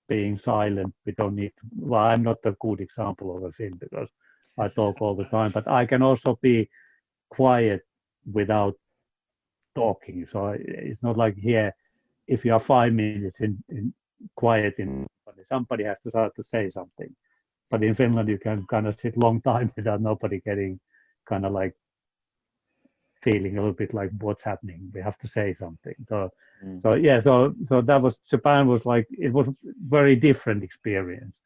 being silent. We don't need to, well, I'm not a good example of a Finn because I talk all the time, but I can also be quiet without talking. So it's not like here, if you are 5 minutes in quiet, somebody has to start to say something. But in Finland, you can kind of sit long time without nobody getting kind of like feeling a little bit like what's happening. We have to say something. So that was, Japan was like, it was very different experience.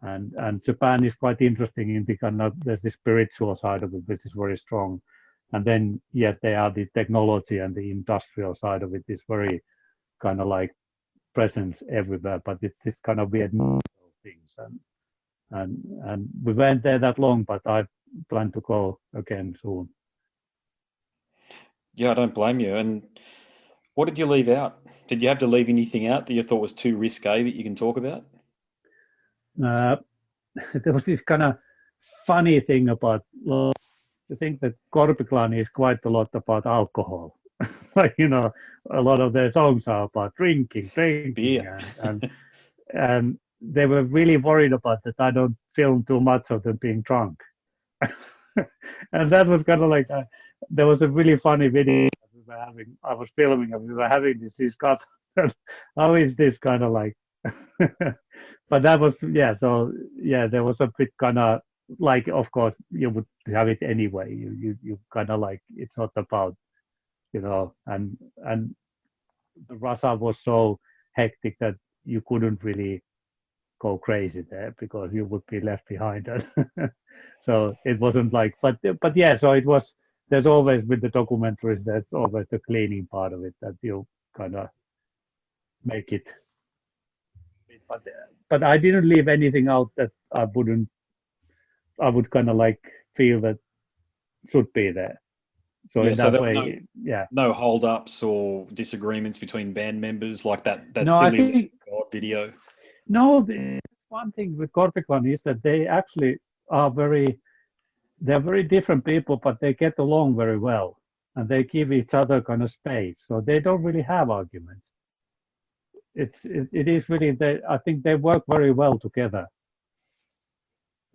And Japan is quite interesting in the kind of, there's the spiritual side of it, which is very strong. And then yet they are the technology and the industrial side of it is very kind of like presence everywhere, but it's this kind of weird things. And we went there that long, but I plan to go again soon. Yeah, I don't blame you. And what did you leave out? Did you have to leave anything out that you thought was too risque that you can talk about? There was this kind of funny thing about, I think that Korpiklani is quite a lot about alcohol. Like, a lot of their songs are about drinking, Beer. and they were really worried about that I don't film too much of them being drunk. And that was kind of like, there was a really funny video we were having. I was filming and we were having this discussion. How is this kind of like? But that was, so there was a bit kind of like, of course you would have it anyway. You kind of like, it's not about, and the Russia was so hectic that you couldn't really go crazy there because you would be left behind. So it wasn't like, but so it was, there's always with the documentaries, there's always the cleaning part of it that you kind of make it. But I didn't leave anything out that I would kind of like feel that should be there. So Yeah, in so that there were way, yeah. no hold-ups or disagreements between band members like that No, I silly think God video. no. One thing with Korpiklan is that they actually are they're very different people, but they get along very well, and they give each other kind of space. So they don't really have arguments. It is really I think they work very well together.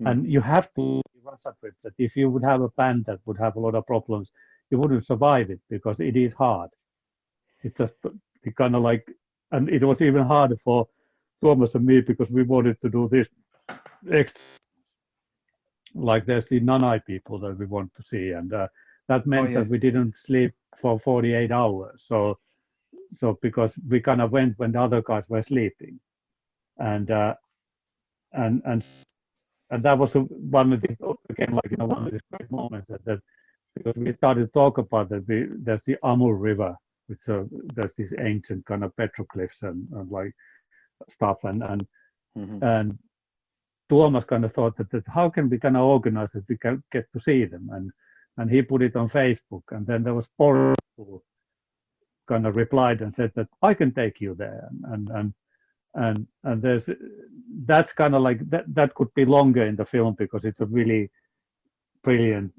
Mm. And you have to Russia trip that if you would have a band that would have a lot of problems, you wouldn't survive it because it is hard. It's just it kind of like, and it was even harder for Thomas and me because we wanted to do this extra, like there's the non-eye people that we want to see, and that Oh meant yeah. that we didn't sleep for 48 hours. So because we kind of went when the other guys were sleeping, and and and and that was one of the again like one of the great moments that because we started to talk about that there's the Amur River, which there's these ancient kind of petroglyphs and like stuff, Mm-hmm. and Tuomas kind of thought that how can we kind of organize that we can get to see them, and he put it on Facebook, and then there was Paul who kind of replied and said that I can take you there, and there's that's kind of like that could be longer in the film because it's a really brilliant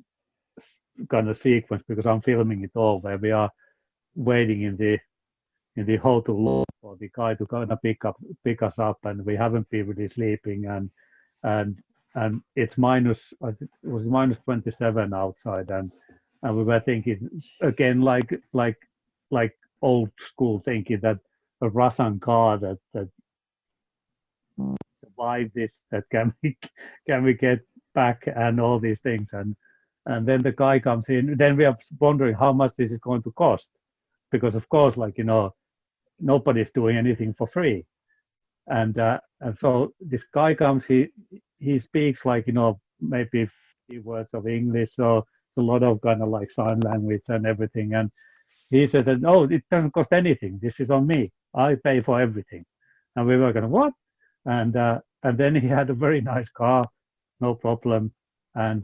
kind of sequence because I'm filming it all where we are waiting in the hotel lobby for the guy to kind of pick us up, and we haven't been really sleeping, and and it's minus I think it was minus 27 outside, and we were thinking again like old school thinking that a Russian car that survive this that can we get back and all these things, and then the guy comes in, then we are wondering how much this is going to cost because of course like nobody's doing anything for free, and so this guy comes, he speaks like maybe 50 words of English, so it's a lot of kind of like sign language and everything, and he said that no, it doesn't cost anything, this is on me, I pay for everything, and we were going what, and then he had a very nice car, no problem, and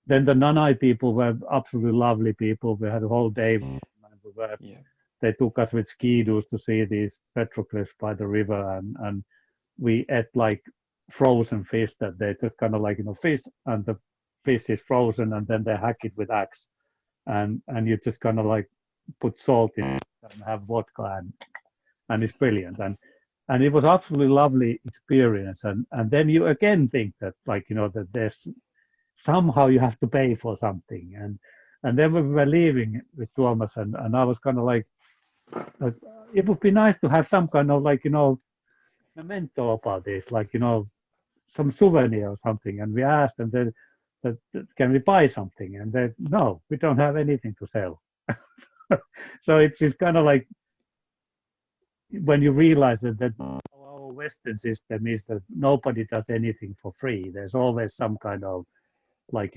then the Nanai people were absolutely lovely people, we had a whole day, and we were Yeah. they took us with ski-doos to see these petroglyphs by the river, and we ate like frozen fish that they just kind of like fish, and the fish is frozen, and then they hack it with axe, and you just kind of like put salt in it and have vodka, and it's brilliant, and it was absolutely lovely experience, and then you again think that like that there's somehow you have to pay for something, and then when we were leaving with Thomas, and I was kind of like it would be nice to have some kind of like memento about this, like some souvenir or something. And we asked, and then that can we buy something? And they no, we don't have anything to sell. So it's kind of like when you realize that our Western system is that nobody does anything for free. There's always some kind of like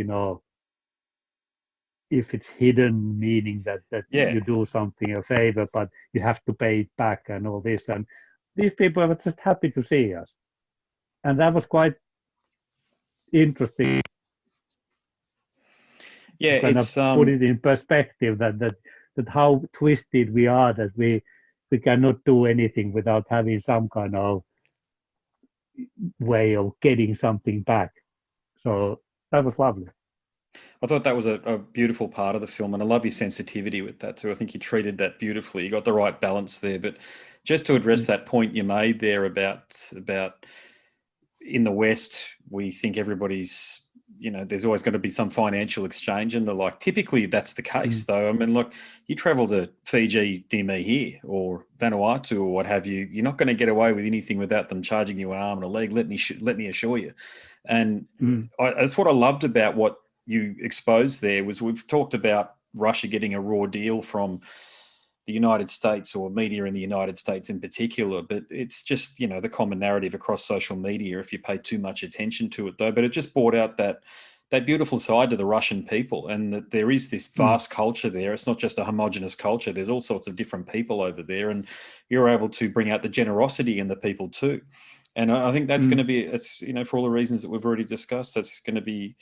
if it's hidden meaning that Yeah. you do something a favor but you have to pay it back and all this, and these people were just happy to see us, and that was quite interesting Yeah, to kind of it's put it in perspective that how twisted we are, that we cannot do anything without having some kind of way of getting something back, so that was lovely. I thought that was a beautiful part of the film, and I love your sensitivity with that too. I think you treated that beautifully. You got the right balance there. But just to address Mm, that point you made there about in the West, we think everybody's, there's always going to be some financial exchange and the like. Typically, that's the case, mm, though. I mean, look, you travel to Fiji near me here or Vanuatu or what have you, you're not going to get away with anything without them charging you an arm and a leg. Let me assure you. And mm, that's what I loved about what you exposed there was we've talked about Russia getting a raw deal from the United States or media in the United States in particular, but it's just, the common narrative across social media if you pay too much attention to it though. But it just brought out that beautiful side to the Russian people, and that there is this mm, vast culture there. It's not just a homogenous culture. There's all sorts of different people over there, and you're able to bring out the generosity in the people too. And I think that's going mm, to be, it's, for all the reasons that we've already discussed, that's going to be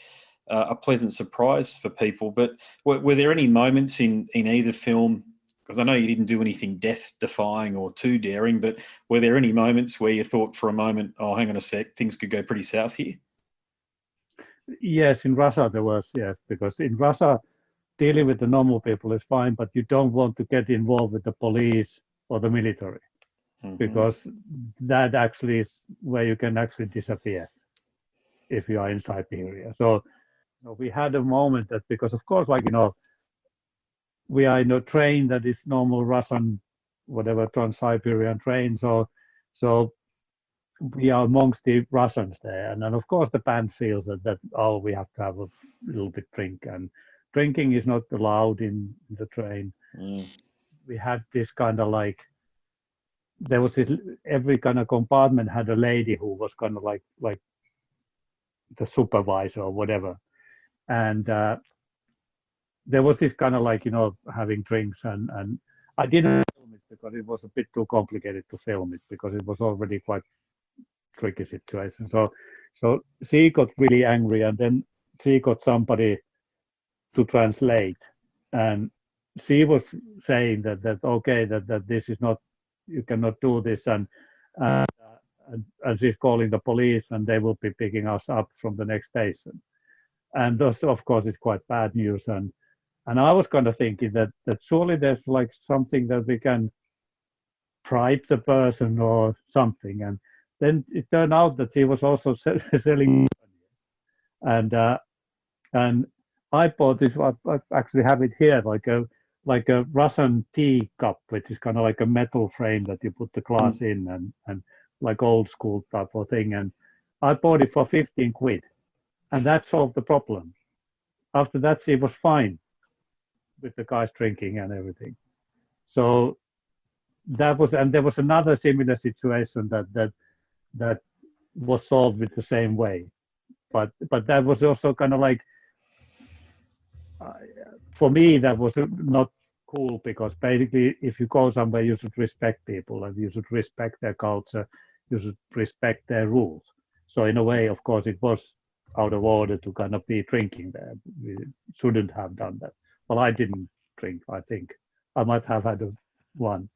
a pleasant surprise for people. But were there any moments in either film? Because I know you didn't do anything death-defying or too daring, but were there any moments where you thought for a moment, "Oh, hang on a sec, things could go pretty south here"? Yes, in Russia there was, yes, because in Russia dealing with the normal people is fine, but you don't want to get involved with the police or the military Mm-hmm. because that actually is where you can actually disappear if you are in Siberia. So we had a moment that because of course, like we are in a train that is normal Russian, whatever Trans-Siberian train. So we are amongst the Russians there, and then of course the band feels that oh we have to have a little bit drink, and drinking is not allowed in the train. Mm. We had this kind of like there was this every kind of compartment had a lady who was kind of like the supervisor or whatever, and there was this kind of like having drinks and I didn't film it because it was a bit too complicated to film it because it was already quite tricky situation. So she got really angry, and then she got somebody to translate, and she was saying that okay that this is not you cannot do this, uh, and she's calling the police, and they will be picking us up from the next station. And thus, of course, it's quite bad news. And I was kind of thinking that surely there's like something that we can bribe the person or something. And then it turned out that he was also selling, and and I bought this. I actually have it here, like a Russian tea cup, which is kind of like a metal frame that you put the glass in, and like old school type of thing. And I bought it for 15 quid, and that solved the problem. After that, she was fine with the guys drinking and everything. So that was, and there was another similar situation that was solved with the same way. But that was also kind of like uh, for me that was not cool because basically if you go somewhere you should respect people and you should respect their culture, you should respect their rules. So in a way, of course, it was out of order to kind of be drinking there. We shouldn't have done that. Well, I didn't drink. I think I might have had one,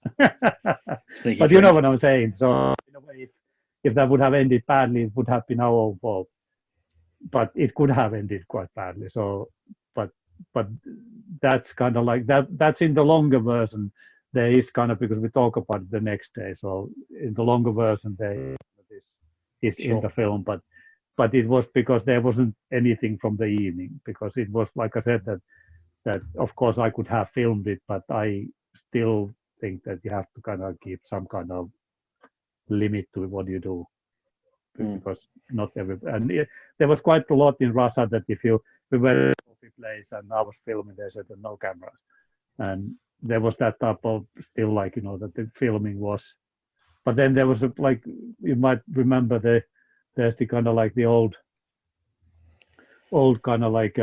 Sneaky but you know what drink. I'm saying. So in a way, if that would have ended badly, it would have been our own fault. But it could have ended quite badly. So, but but that's kind of like that. That's in the longer version. There is kind of because we talk about it the next day. So in the longer version, there is in Sure. the film, but it was because there wasn't anything from the evening because it was like I said that of course I could have filmed it, but I still think that you have to kind of keep some kind of limit to what you do Mm. because not every and there was quite a lot in Russia that if you we were in a coffee place and I was filming, they said no cameras, and there was that type of still like that the filming was, but then there was like you might remember there's the kind of like the old kind of like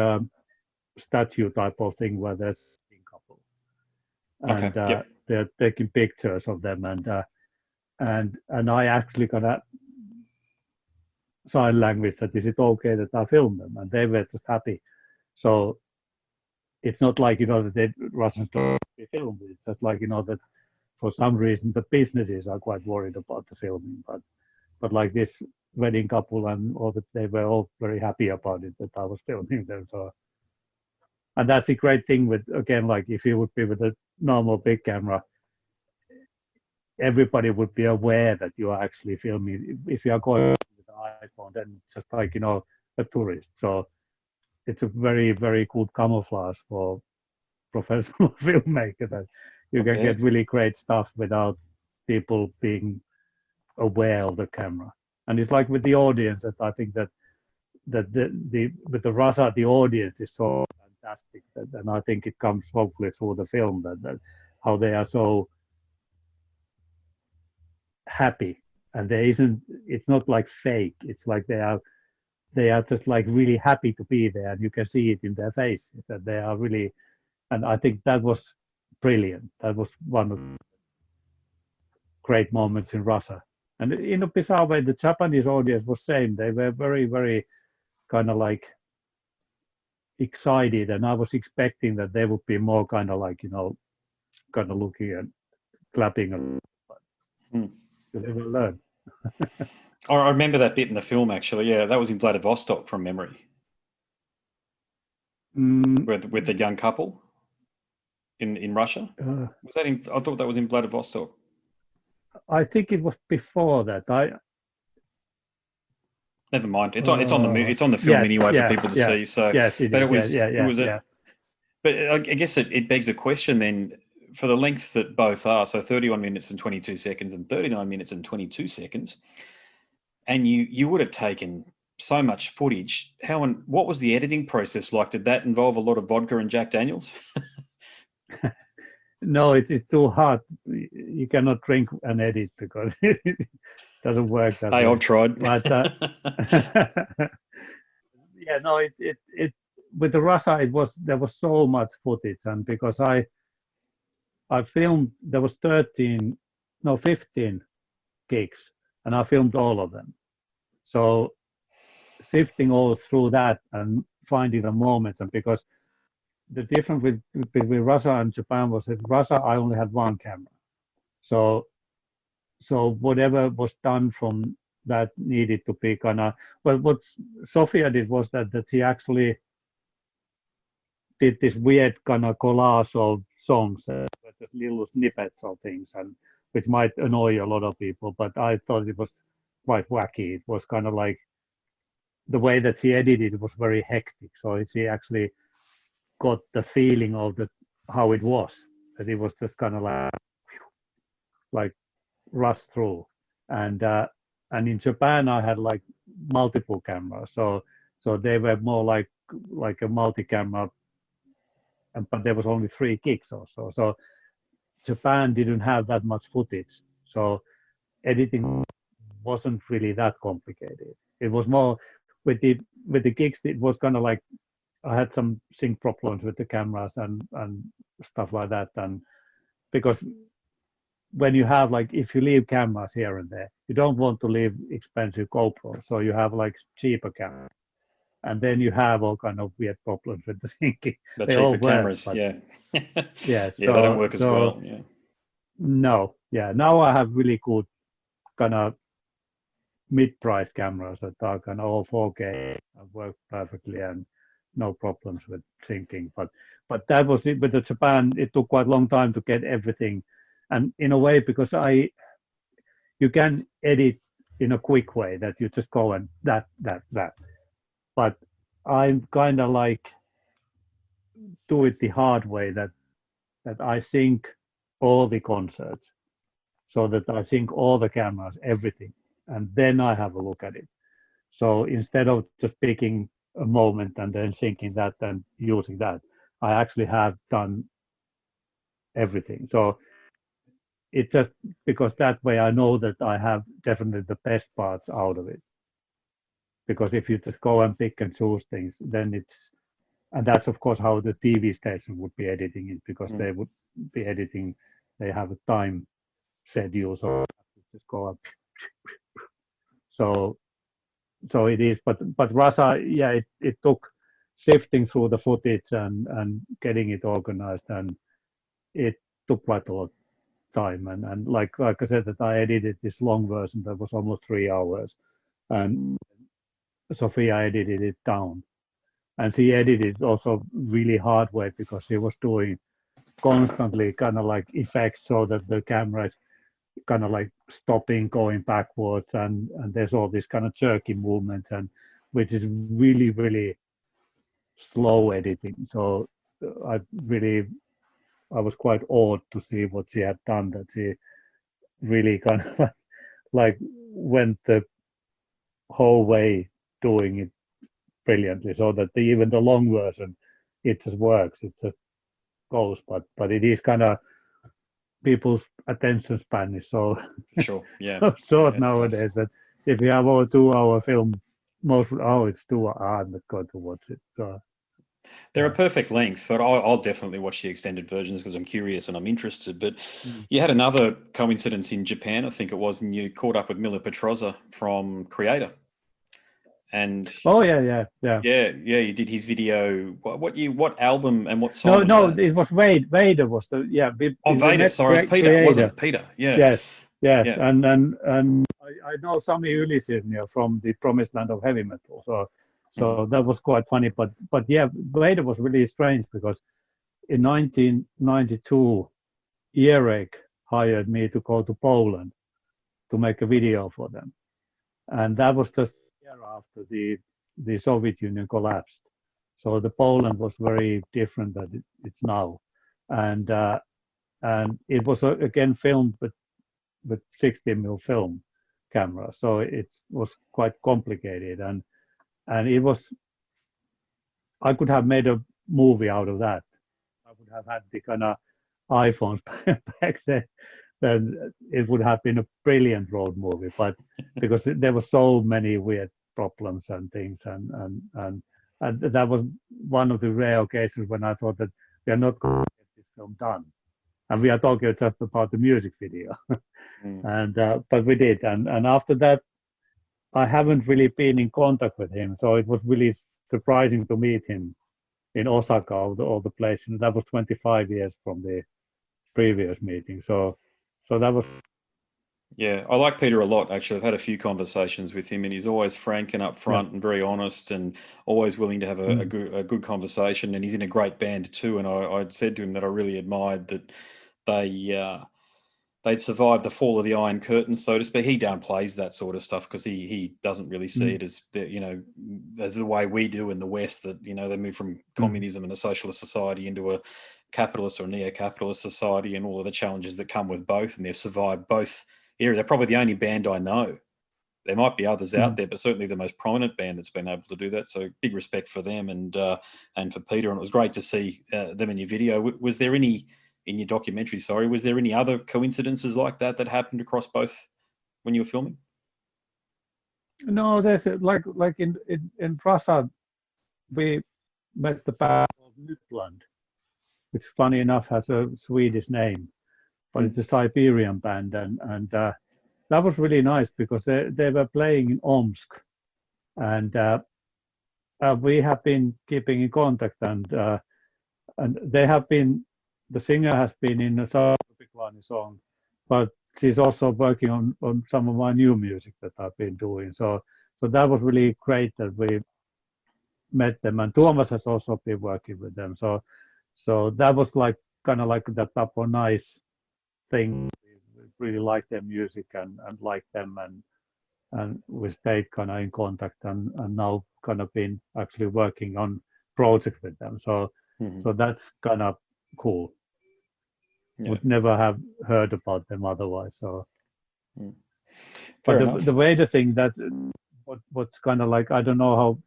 statue type of thing where there's a couple Okay. and Yep. they're taking pictures of them and I actually kind of sign language that is it okay that I film them, and they were just happy. So it's not like that they Russians don't be filmed. It's just like that for some reason the businesses are quite worried about the filming, but like this wedding couple and all that they were all very happy about it that I was filming them. So and that's the great thing with again like if you would be with a normal big camera, everybody would be aware that you are actually filming. If you are going with an iPhone, then it's just like a tourist. So it's a very very good camouflage for professional filmmaker that you I can bet. get really great stuff without people being aware of the camera. And it's like with the audience that I think that the with the Russia the audience is so fantastic and I think it comes hopefully through the film that how they are so happy and there isn't it's not like fake, it's like they are just like really happy to be there and you can see it in their face that they are really, and I think that was brilliant. That was one of the great moments in Russia. And in a bizarre way, the Japanese audience was same. They were very, very kind of like excited, and I was expecting that they would be more kind of like, kind of looking and clapping, and Hmm. you never learn. I remember that bit in the film, actually. Yeah, that was in Vladivostok from memory, Mm, with the young couple in Russia. uh, Was that in? I thought that was in Vladivostok. I think it was before that. Never mind. It's on the it's on the film Yes, anyway for yeah, people to yeah, see. So, yes, it but is. Yeah, yeah, it yeah, was a. yeah. But I guess it begs a question then, for the length that both are, so 31 minutes and 22 seconds and 39 minutes and 22 seconds, and you would have taken so much footage. What was the editing process like? Did that involve a lot of vodka and Jack Daniels? No, it's too hard. You cannot drink and edit because it doesn't work that Hey, I've way. tried. But yeah, no, it with the Russia, there was so much footage, and because I filmed, there was 13, no 15 gigs, and I filmed all of them. So sifting all through that and finding the moments, and because the difference between Russia and Japan was that Russia I only had one camera, so whatever was done from that needed to be kind of. But what Sophia did was that she actually did this weird kind of collage of songs, just little snippets of things, and which might annoy a lot of people. But I thought it was quite wacky. It was kind of like the way that she edited it was very hectic. So she actually got the feeling of the how it was. That it was just kind of like rushed through. And in Japan I had like multiple cameras. So they were more like a multi-camera, but there was only 3 gigs or so. So Japan didn't have that much footage. So editing wasn't really that complicated. It was more with the gigs. It was kind of like I had some sync problems with the cameras and stuff like that. And because when you have like if you leave cameras here and there, you don't want to leave expensive GoPro, so you have like cheaper cameras. And then you have all kind of weird problems with the syncing. The They all cheaper work, cameras, but yeah. yeah. Yeah, they don't So work as so well. Yeah. no, yeah. Now I have really good kind of mid-price cameras that are kind of all 4K and work perfectly and no problems with syncing. But that was it with the Japan. It took quite a long time to get everything, and in a way because you can edit in a quick way that you just go and that. But I'm kind of like do it the hard way that I sync all the concerts so that I sync all the cameras, everything, and then I have a look at it. So instead of just picking a moment and then syncing that and using that, I actually have done everything. So it just because that way I know that I have definitely the best parts out of it. Because if you just go and pick and choose things, then and that's of course how the TV station would be editing it because Mm. they would be editing, they have a time schedule, so just go up. So it is, but Russia, yeah, it took sifting through the footage and getting it organized, and it took quite a lot of time. And like I said, that I edited this long version that was almost 3 hours, and Sophia edited it down, and she edited it also really hard way because she was doing constantly kind of like effects so that the camera is kind of like stopping, going backwards, and there's all this kind of jerky movements, and which is really really slow editing. So I really I was quite awed to see what she had done. That she really kind of like went the whole way doing it brilliantly, so that even the long version it just works. It just goes, but it is kind of people's attention span is so Sure. Yeah. so Yeah, short it's tough. nowadays that if you have a 2 hour film, most it's 2 hours. I'm not going to watch it. So They're a perfect length, but I'll definitely watch the extended versions because I'm curious and I'm interested. But mm. you had another coincidence in Japan, I think it was, and you caught up with Mila Petroza from Creator. And Oh yeah. yeah, you did his video. What album and what song No, was no, that? it was Wade. Vader was the Oh, we Vader. met Sorry, it was Peter, wasn't Creator. it? Peter. Yeah, Yes, yes, yeah. and I know Sami Ylisirnia from the Promised Land of Heavy Metal, Mhm. so that was quite funny. But yeah, Vader was really strange because in 1992, Earache hired me to go to Poland to make a video for them, and that was just a year after the Soviet Union collapsed. So the Poland was very different than it's now, and it was again filmed with 16 mm film camera, so it was quite complicated, and it was I could have made a movie out of that. I would have had the kind of iPhones back then it would have been a brilliant road movie. But because there were so many weird problems and things, and that was one of the rare occasions when I thought that we are not going to get this film done, and we are talking just about the music video. Mm. And but we did, and after that, I haven't really been in contact with him, so it was really surprising to meet him in Osaka, all the place, and that was 25 years from the previous meeting. So that was Yeah, I like Peter a lot, actually. I've had a few conversations with him, and he's always frank and yeah. upfront and very honest and always willing to have Mm, a good conversation. And he's in a great band too. And I said to him that I really admired that they they'd survived the fall of the Iron Curtain, so to speak. He downplays that sort of stuff because he doesn't really see mm, it as as the way we do in the West. That they moved from mm, communism and a socialist society into a capitalist or neo-capitalist society, and all of the challenges that come with both. And they've survived both eras. They're probably the only band I know. There might be others out mm. there, but certainly the most prominent band that's been able to do that. So big respect for them and for Peter. And it was great to see them in your video. Was there any in your documentary? Sorry, was there any other coincidences like that happened across both when you were filming? No, there's like in Russia, we met the band of Nytland, which funny enough has a Swedish name, but Mm, it's a Siberian band, and that was really nice because they were playing in Omsk, and we have been keeping in contact, and they have been the singer has been in a Sarviklani song, but she's also working on some of my new music that I've been doing. So that was really great that we met them, and Thomas has also been working with them. So that was like kind of like that type of nice thing. We really like their music and like them, and we stayed kind of in contact, and now kind of been actually working on projects with them. mhm. So that's kind of cool. Yeah, Would never have heard about them otherwise. So, mm. but Fair the enough. way the thing that what's kind of like I don't know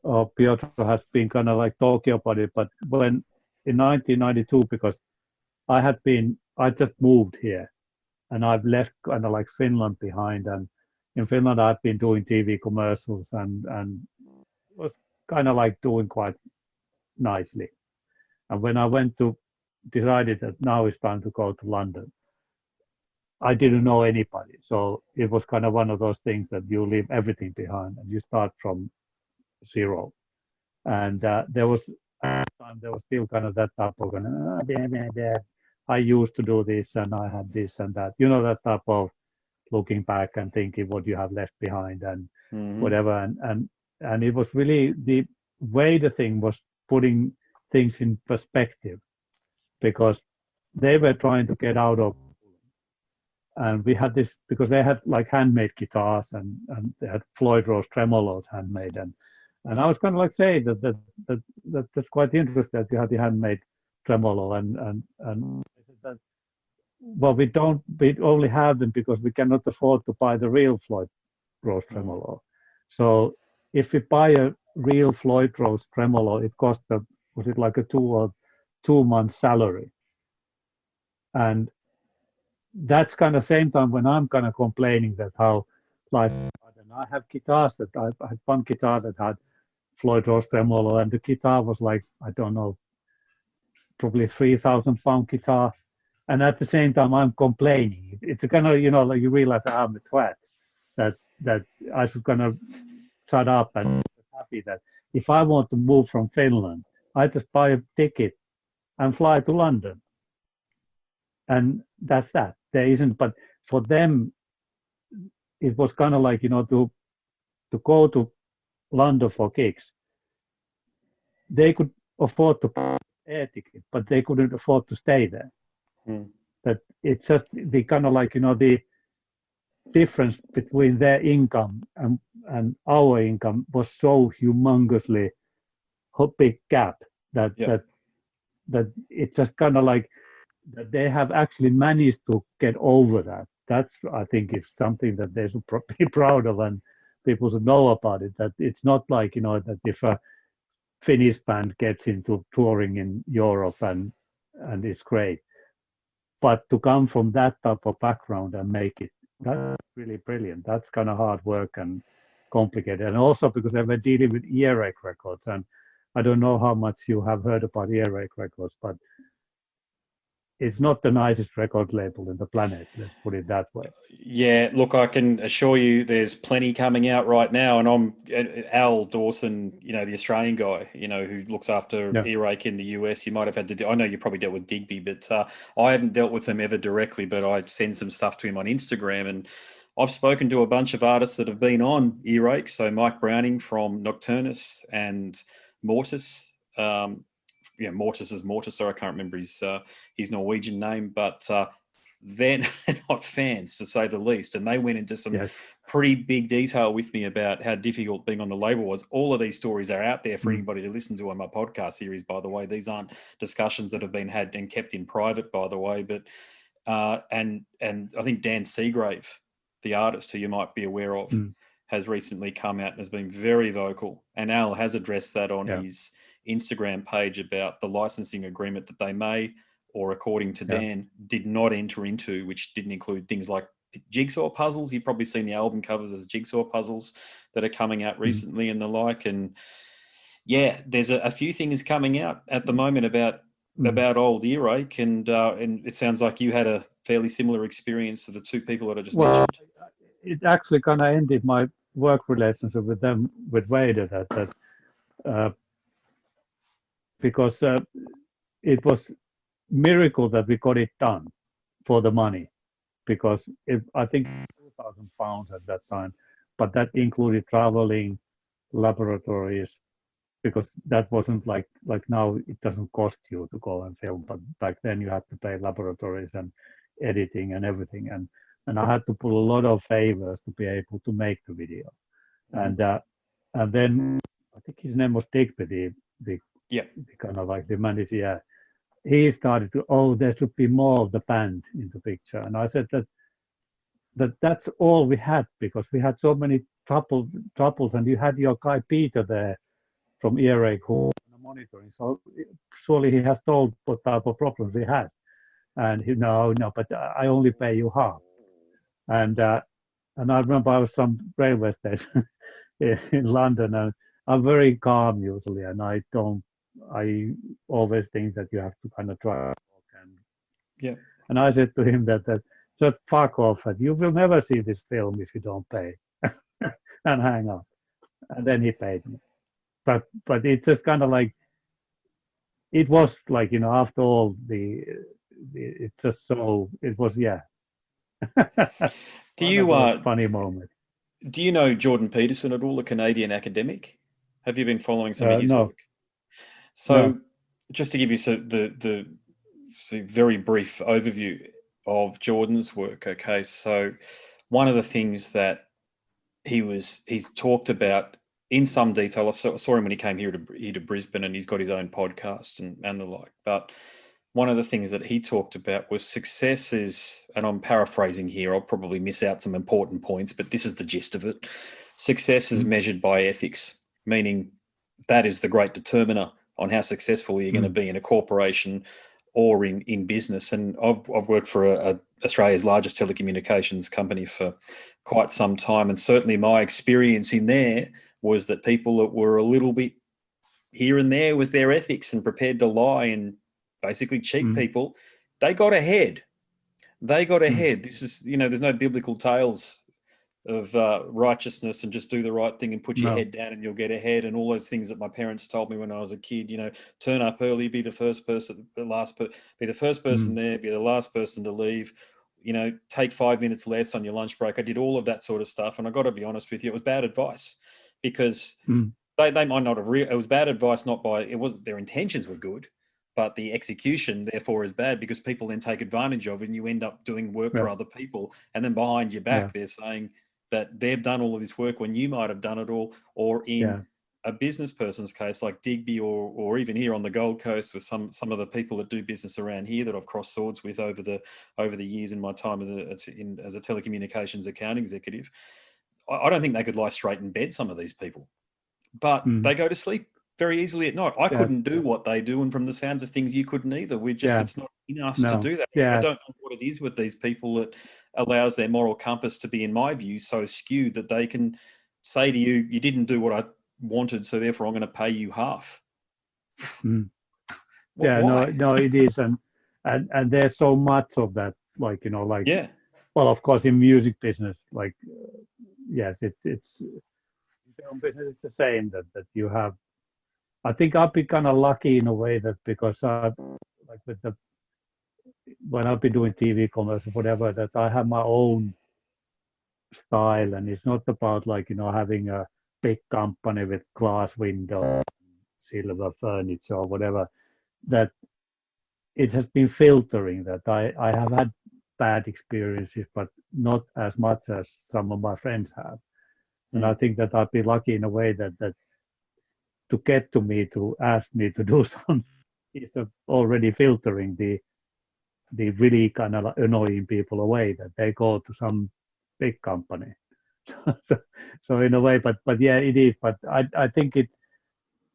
how Piotr has been kind of like talking about it, but when in 1992, because I just moved here and I've left kind of like Finland behind, and in Finland I've been doing TV commercials and was kind of like doing quite nicely. And when I went to decided that now it's time to go to London, I didn't know anybody. So it was kind of one of those things that you leave everything behind and you start from zero. And there was at the time there was still kind of that type of I used to do this and I had this and that. You know that type of looking back and thinking what you have left behind and Hmm. whatever. And it was really the way the thing was putting things in perspective because they were trying to get out of and we had this because they had like handmade guitars and they had Floyd Rose tremolos handmade and I was kind of like saying that's quite interesting that you have the handmade tremolo and I said that well we only have them because we cannot afford to buy the real Floyd Rose Mm. tremolo. So if we buy a real Floyd Rose tremolo, it cost was it like a 2 month salary and that's kind of same time when I'm kind of complaining that how like and I have guitars that I had one guitar that had Floyd Rose tremolo and the guitar was like I don't know probably 3,000 pound guitar and at the same time I'm complaining. It's a kind of like you realize I'm a twat that I should kind of shut up and happy that if I want to move from Finland, I just buy a ticket and fly to London, and that's that. There isn't, but for them, it was kind of like to go to London for gigs. They could afford to buy air ticket, but they couldn't afford to stay there. That it's just the kind of like the difference between their income and our income was so humongously big gap that that it's just kind of like that they have actually managed to get over that. That's, I think, is something that they should be proud of, and people should know about it. That it's not like that if a Finnish band gets into touring in Europe and it's great, but to come from that type of background and make it, that's really brilliant. That's kind of hard work and complicated, and also because they were dealing with earache records, and I don't know how much you have heard about earache records, but it's not the nicest record label in the planet. Let's put it that way. Yeah, look, I can assure you there's plenty coming out right now. And I'm Al Dawson, the Australian guy, who looks after earache in the US. You might have had to I know you probably dealt with Digby, but I haven't dealt with them ever directly, but I send some stuff to him on Instagram. And I've spoken to a bunch of artists that have been on earache. So Mike Browning from Nocturnus and Mortis. Mortis is Mortis, so I can't remember his Norwegian name, but they're not fans, to say the least. And they went into some pretty big detail with me about how difficult being on the label was. All of these stories are out there for anybody to listen to on my podcast series, by the way. These aren't discussions that have been had and kept in private, by the way. But and I think Dan Seagrave, the artist who you might be aware of, has recently come out and has been very vocal. And Al has addressed that on his Instagram page about the licensing agreement that they may, or according to Dan, did not enter into, which didn't include things like jigsaw puzzles. You've probably seen the album covers as jigsaw puzzles that are coming out recently and the like. And there's a few things coming out at the moment about old earache, and it sounds like you had a fairly similar experience to the two people that I just mentioned. It actually kind of ended my work relationship with them, with Vader, that because it was miracle that we got it done for the money, because I think £2,000 at that time, but that included traveling, laboratories, because that wasn't like now it doesn't cost you to go and film, but back then you had to pay laboratories and editing and everything, and I had to pull a lot of favors to be able to make the video, and then I think his name was Digby, the kind of like the manager. He started to, there should be more of the band in the picture. And I said that's all we had, because we had so many troubles, and you had your guy Peter there from Earache who was monitoring. So surely he has told what type of problems we had. And he, no, but I only pay you half. And I remember I was some railway station in London, and I'm very calm usually, and I always think that you have to kind of try. And I said to him that just fuck off, and you will never see this film if you don't pay, and hang up. And then he paid me. But it's just kind of like, it was like, after all it's just so, it was, Do you funny moment. Do you know Jordan Peterson at all, a Canadian academic? Have you been following some of his work? So, just to give you the very brief overview of Jordan's work. Okay, so one of the things that he's talked about in some detail. I saw him when he came here to Brisbane, and he's got his own podcast and the like. But one of the things that he talked about was success is, and I'm paraphrasing here, I'll probably miss out some important points, but this is the gist of it. Success is measured by ethics, meaning that is the great determiner on how successful you're going to be in a corporation or in business. And I've worked for Australia's largest telecommunications company for quite some time, and certainly my experience in there was that people that were a little bit here and there with their ethics and prepared to lie and basically cheat people, they got ahead. This is, there's no biblical tales righteousness and just do the right thing and put your No. head down and you'll get ahead, and all those things that my parents told me when I was a kid. Turn up early, be the first person, be the first person there, be the last person to leave. Take 5 minutes less on your lunch break. I did all of that sort of stuff, and I got to be honest with you, it was bad advice, because they might not have. It was bad advice, not by it wasn't their intentions were good, but the execution therefore is bad, because people then take advantage of it, and you end up doing work for other people, and then behind your back they're saying that they've done all of this work when you might have done it all. Or in a business person's case like Digby, or even here on the Gold Coast with some of the people that do business around here that I've crossed swords with over the years in my time as a telecommunications account executive. I don't think they could lie straight in bed, some of these people, but they go to sleep very easily at night. I couldn't do what they do, and from the sounds of things, you couldn't either. It's not in us to do that. I don't know what it is with these people that allows their moral compass to be, in my view, so skewed that they can say to you, you didn't do what I wanted, so therefore I'm going to pay you half. No, it is, and there's so much of that, well, of course, in music business, yes, it's film business, it's the same, that you have. I think I've been kind of lucky in a way, that because when I've been doing TV commercials, whatever, that I have my own style, and it's not about having a big company with glass windows, silver furniture or whatever. That it has been filtering. That I have had bad experiences, but not as much as some of my friends have. And I think that I've been lucky in a way that to get to me, to ask me to do something, is already filtering the really kind of annoying people away, that they go to some big company. so in a way, but yeah, it is. But I think at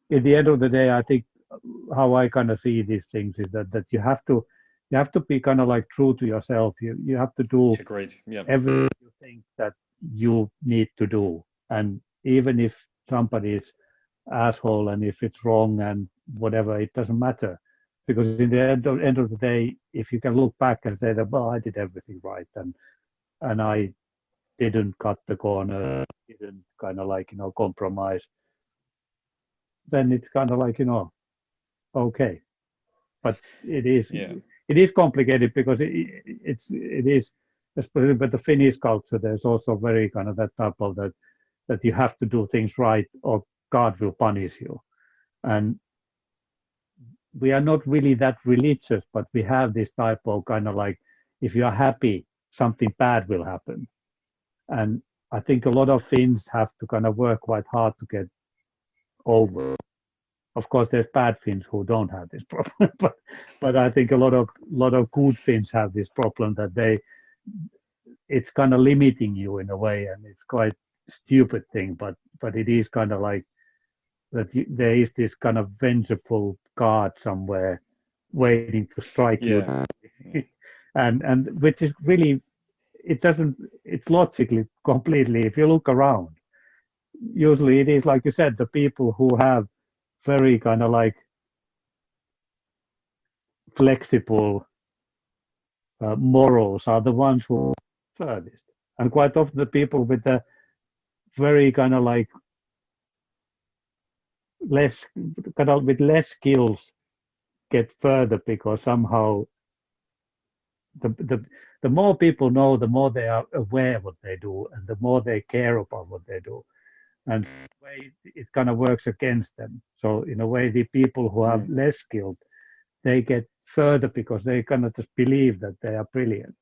the end of the day, I think how I kind of see these things is that you have to be kind of true to yourself. You have to do everything you think that you need to do, and even if somebody is asshole, and if it's wrong and whatever, it doesn't matter, because in the end of the day, if you can look back and say that, well, I did everything right, and I didn't cut the corner, didn't kind of compromise, then it's kind of okay. But it is complicated, because it is, especially with the Finnish culture, there's also very kind of that type of that you have to do things right, or God will punish you. And we are not really that religious, but we have this type of kind of if you are happy, something bad will happen. And I think a lot of Finns have to kind of work quite hard to get over. Of course, there's bad Finns who don't have this problem, but I think a lot of good Finns have this problem, that it's kind of limiting you in a way, and it's quite stupid thing, but it is kind of that there is this kind of vengeful God somewhere waiting to strike you, and which is really, it's logically completely, if you look around, usually it is like you said, the people who have very kind of flexible morals are the ones who are furthest, and quite often the people with the very kind of less with less skills get further, because somehow the more people know, the more they are aware what they do, and the more they care about what they do, and in a way it kind of works against them. So in a way, the people who are less skilled, they get further, because they kind of just believe that they are brilliant,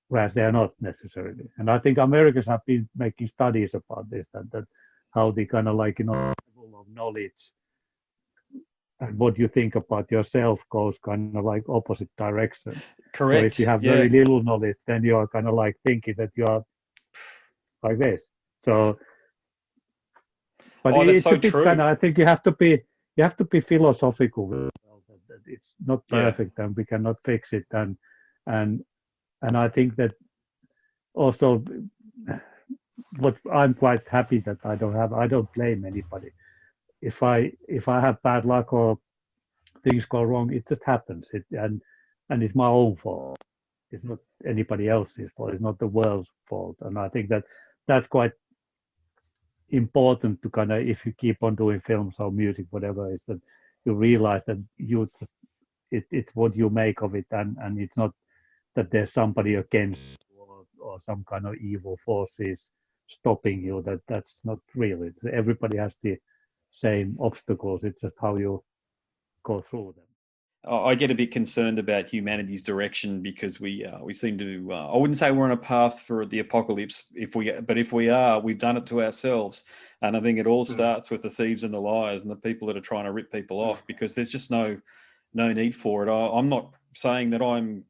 whereas they are not necessarily. And I think Americans have been making studies about this, that how the kind of level of knowledge and what you think about yourself goes kind of opposite direction. Correct. So if you have very little knowledge, then you are kind of thinking that you are like this. So, but it's a bit kind of, I think you have to be philosophical. That it's not perfect, and we cannot fix it, and I think that also, what I'm quite happy that I don't blame anybody. If I have bad luck or things go wrong, it just happens. And it's my own fault. It's not anybody else's fault. It's not the world's fault. And I think that that's quite important to kind of, if you keep on doing films or music, whatever, is that you realize that it's what you make of it, and it's not that there's somebody against you, or some kind of evil forces stopping you. That's not real. It's everybody has the same obstacles. It's just how you go through them. I get a bit concerned about humanity's direction because we seem to. I wouldn't say we're on a path for the apocalypse, but if we are, we've done it to ourselves. And I think it all starts with the thieves and the liars and the people that are trying to rip people off, because there's just no need for it. I'm not saying that I'm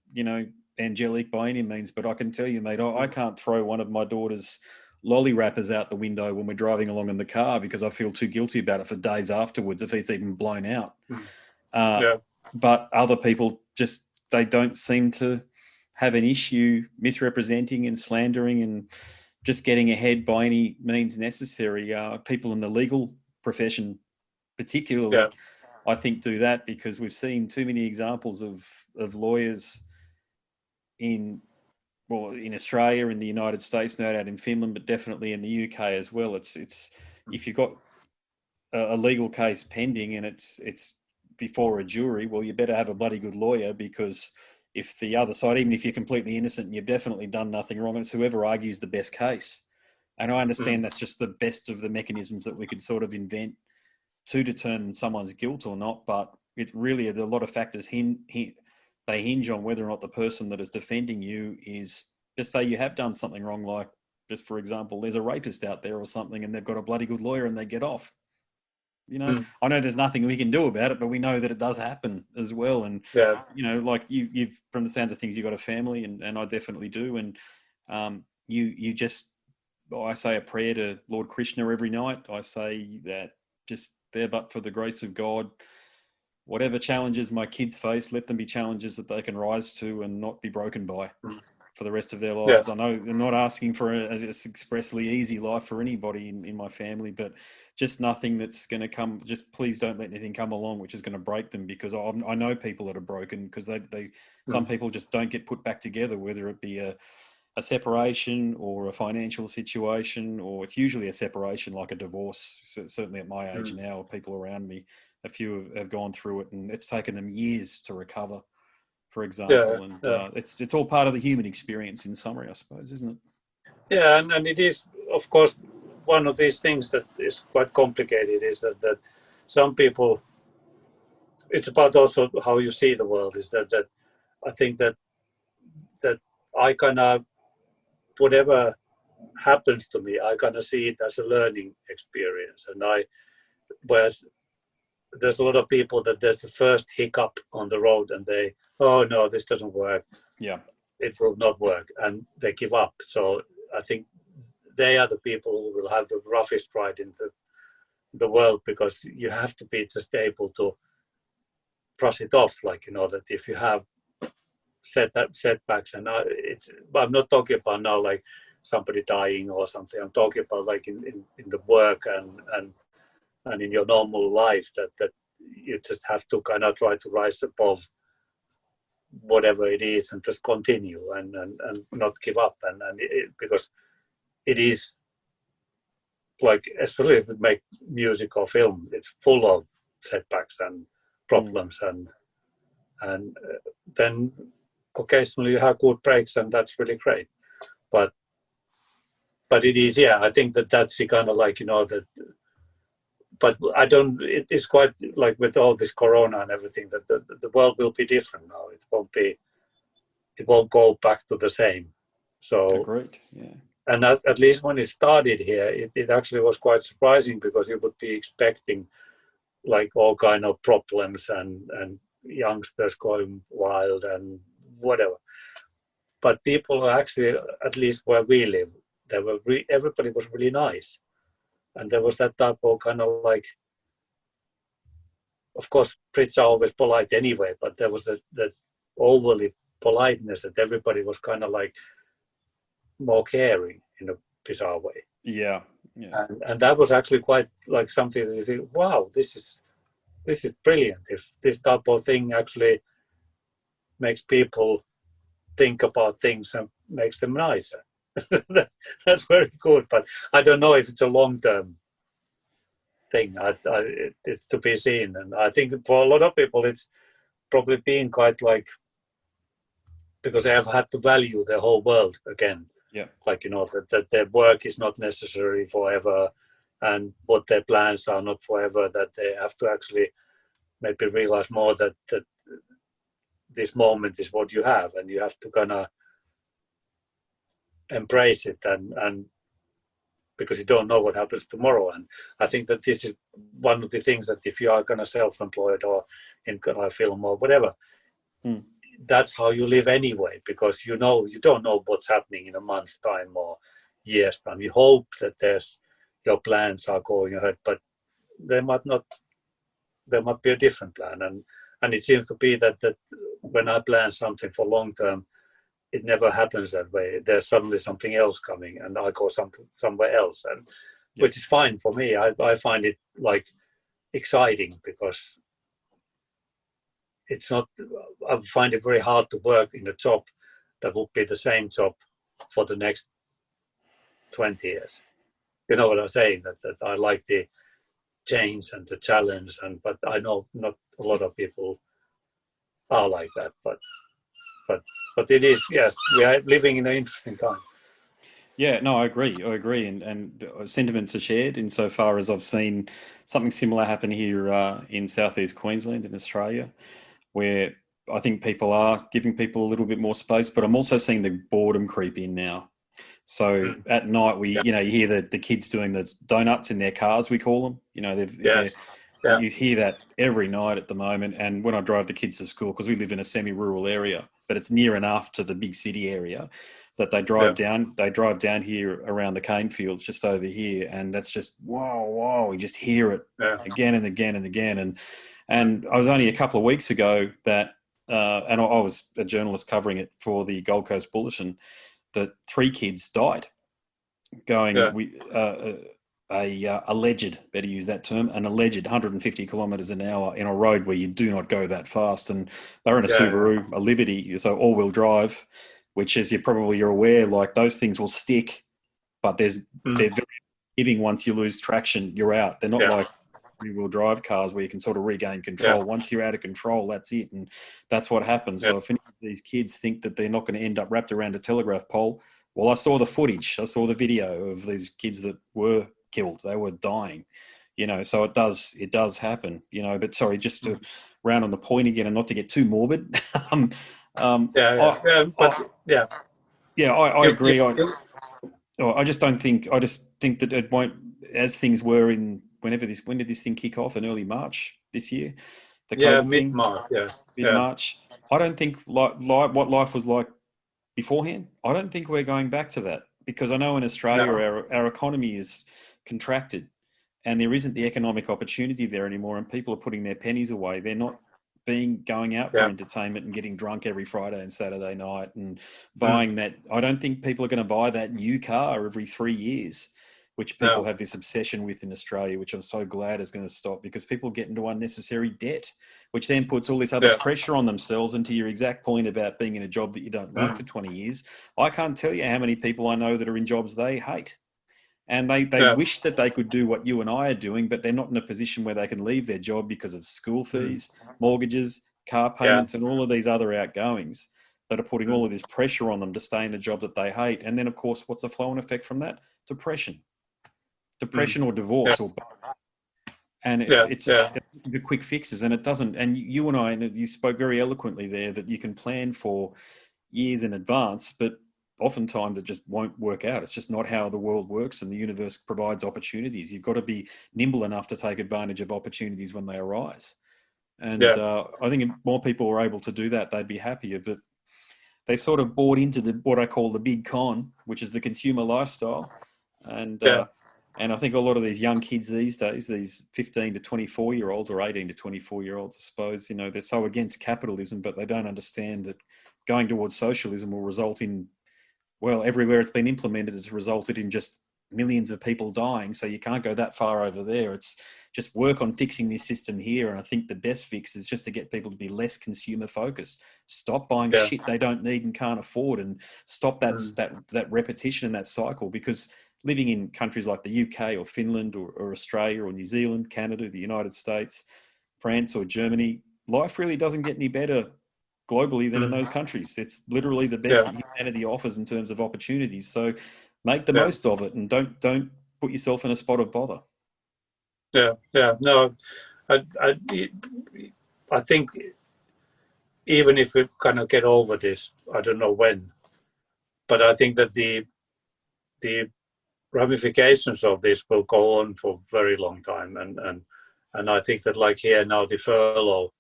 angelic by any means, but I can tell you, mate, I can't throw one of my daughter's lolly wrappers out the window when we're driving along in the car because I feel too guilty about it for days afterwards if it's even blown out. But other people they don't seem to have an issue misrepresenting and slandering and just getting ahead by any means necessary. People in the legal profession particularly, I think, do that because we've seen too many examples of lawyers in Australia, in the United States, no doubt in Finland, but definitely in the UK as well. It's if you've got a legal case pending and it's before a jury, well, you better have a bloody good lawyer, because if the other side, even if you're completely innocent and you've definitely done nothing wrong, it's whoever argues the best case. And I understand that's just the best of the mechanisms that we could sort of invent to determine someone's guilt or not, but it really, a lot of factors they hinge on whether or not the person that is defending you is, just say you have done something wrong, like just for example, there's a rapist out there or something and they've got a bloody good lawyer and they get off. I know there's nothing we can do about it, but we know that it does happen as well. And, like you've, from the sounds of things, you've got a family, and I definitely do. And I say a prayer to Lord Krishna every night. I say that just there, but for the grace of God, whatever challenges my kids face, let them be challenges that they can rise to and not be broken by for the rest of their lives. I know they're not asking for an expressly easy life for anybody in my family, but just nothing that's going to come. Just please don't let anything come along which is going to break them, because I know people that are broken because some people just don't get put back together, whether it be a separation or a financial situation, or it's usually a separation like a divorce. Certainly at my age now, people around me, a few have gone through it, and it's taken them years to recover, for example. It's all part of the human experience in summary, I suppose, isn't it? Yeah, and it is, of course, one of these things that is quite complicated is that some people, it's about also how you see the world, is that I think that I kind of, whatever happens to me, I kind of see it as a learning experience. And whereas there's a lot of people that there's the first hiccup on the road and they, oh no, this doesn't work. Yeah. It will not work. And they give up. So I think they are the people who will have the roughest ride in the world, because you have to be just able to brush it off. Like, that if you have setbacks, and I'm not talking about now like somebody dying or something. I'm talking about like in the work and in your normal life, that you just have to kind of try to rise above whatever it is and just continue and not give up. And because it is like, especially if you make music or film, it's full of setbacks and problems and then occasionally you have good breaks, and that's really great. But it is, I think that's the kind of like, that. But I don't. It's quite like with all this corona and everything, that the world will be different now. It won't go back to the same. So agreed. Yeah. And at least when it started here, it actually was quite surprising, because you would be expecting like all kind of problems and youngsters going wild and whatever. But people actually, at least where we live, everybody was really nice. And there was that type of kind of like, of course, Brits are always polite anyway, but there was that overly politeness, that everybody was kind of like more caring in a bizarre way. Yeah. And that was actually quite like something that you think, wow, this is brilliant. If this type of thing actually makes people think about things and makes them nicer. That's very good, but I don't know if it's a long-term thing. It's to be seen, and I think for a lot of people, it's probably been quite like, because they have had to value their whole world again. Yeah. Like, that their work is not necessary forever, and what their plans are not forever, that they have to actually maybe realize more that this moment is what you have, and you have to kind of embrace it, and because you don't know what happens tomorrow. And I think that this is one of the things that if you are kind of self-employed or in kind of film or whatever, that's how you live anyway, because you don't know what's happening in a month's time or year's time. You hope that your plans are going ahead, but there might be a different plan. And it seems to be that when I plan something for long term, it never happens that way. There's suddenly something else coming, and I go somewhere else, and which is fine for me. I find it like exciting, because it's not. I find it very hard to work in a job that would be the same job for the next 20 years. You know what I'm saying? That I like the change and the challenge, but I know not a lot of people are like that. But it is, yes, we are living in an interesting time. Yeah, no, I agree, and sentiments are shared insofar as I've seen something similar happen here in southeast Queensland in Australia, where I think people are giving people a little bit more space, but I'm also seeing the boredom creep in now. So at night, you hear the kids doing the donuts in their cars, we call them. You hear that every night at the moment. And when I drive the kids to school, because we live in a semi-rural area, but it's near enough to the big city area, that they drive down. They drive down here around the cane fields, just over here, and that's just whoa! You just hear it again and again and again. And I was only a couple of weeks ago that, and I was a journalist covering it for the Gold Coast Bulletin, that 3 kids died going alleged, better use that term, an alleged 150 kilometres an hour in a road where you do not go that fast. And they're in a Subaru, a Liberty, so all-wheel drive, which, as you're aware, like those things will stick, but they're very giving. Once you lose traction, you're out. They're not like rear-wheel drive cars where you can sort of regain control. Once you're out of control, that's it, and that's what happens. So if any of these kids think that they're not going to end up wrapped around a telegraph pole, well, I saw the footage. I saw the video of these kids that were killed. They were dying, so it does happen, but sorry, just to round on the point again and not to get too morbid. I agree. I just think that it won't, as things were in when did this thing kick off? In early March this year? The COVID thing? Mid-March. I don't think like what life was like beforehand. I don't think we're going back to that, because I know in Australia our economy is contracted and there isn't the economic opportunity there anymore, and people are putting their pennies away. They're not going out for entertainment and getting drunk every Friday and Saturday night and buying that. I don't think people are going to buy that new car every 3 years, which people have this obsession with in Australia, which I'm so glad is going to stop, because people get into unnecessary debt, which then puts all this other pressure on themselves. And to your exact point about being in a job that you don't like for 20 years, I can't tell you how many people I know that are in jobs they hate. And they wish that they could do what you and I are doing, but they're not in a position where they can leave their job because of school fees, mortgages, car payments, and all of these other outgoings that are putting all of this pressure on them to stay in a job that they hate. And then, of course, what's the flow-on effect from that? Depression or divorce or both. And it's the quick fixes, and it doesn't. And you and I, and you spoke very eloquently there, that you can plan for years in advance, but oftentimes it just won't work out. It's just not how the world works, and the universe provides opportunities. You've got to be nimble enough to take advantage of opportunities when they arise. And I think if more people were able to do that, they'd be happier. But they sort of bought into what I call the big con, which is the consumer lifestyle. And I think a lot of these young kids these days, these 15 to 24-year-olds or 18 to 24-year-olds, I suppose, they're so against capitalism, but they don't understand that going towards socialism will result in, well, everywhere it's been implemented, it's resulted in just millions of people dying, so you can't go that far over there. It's just work on fixing this system here. And I think the best fix is just to get people to be less consumer focused. Stop buying shit they don't need and can't afford, and stop that repetition and that cycle. Because living in countries like the UK or Finland or Australia or New Zealand, Canada, the United States, France or Germany, life really doesn't get any better globally than in those countries. It's literally the best that humanity offers in terms of opportunities. So make the most of it, and don't put yourself in a spot of bother. No, I think even if we kind of get over this, I don't know when, but I think that the ramifications of this will go on for a very long time, and I think that like here now the furlough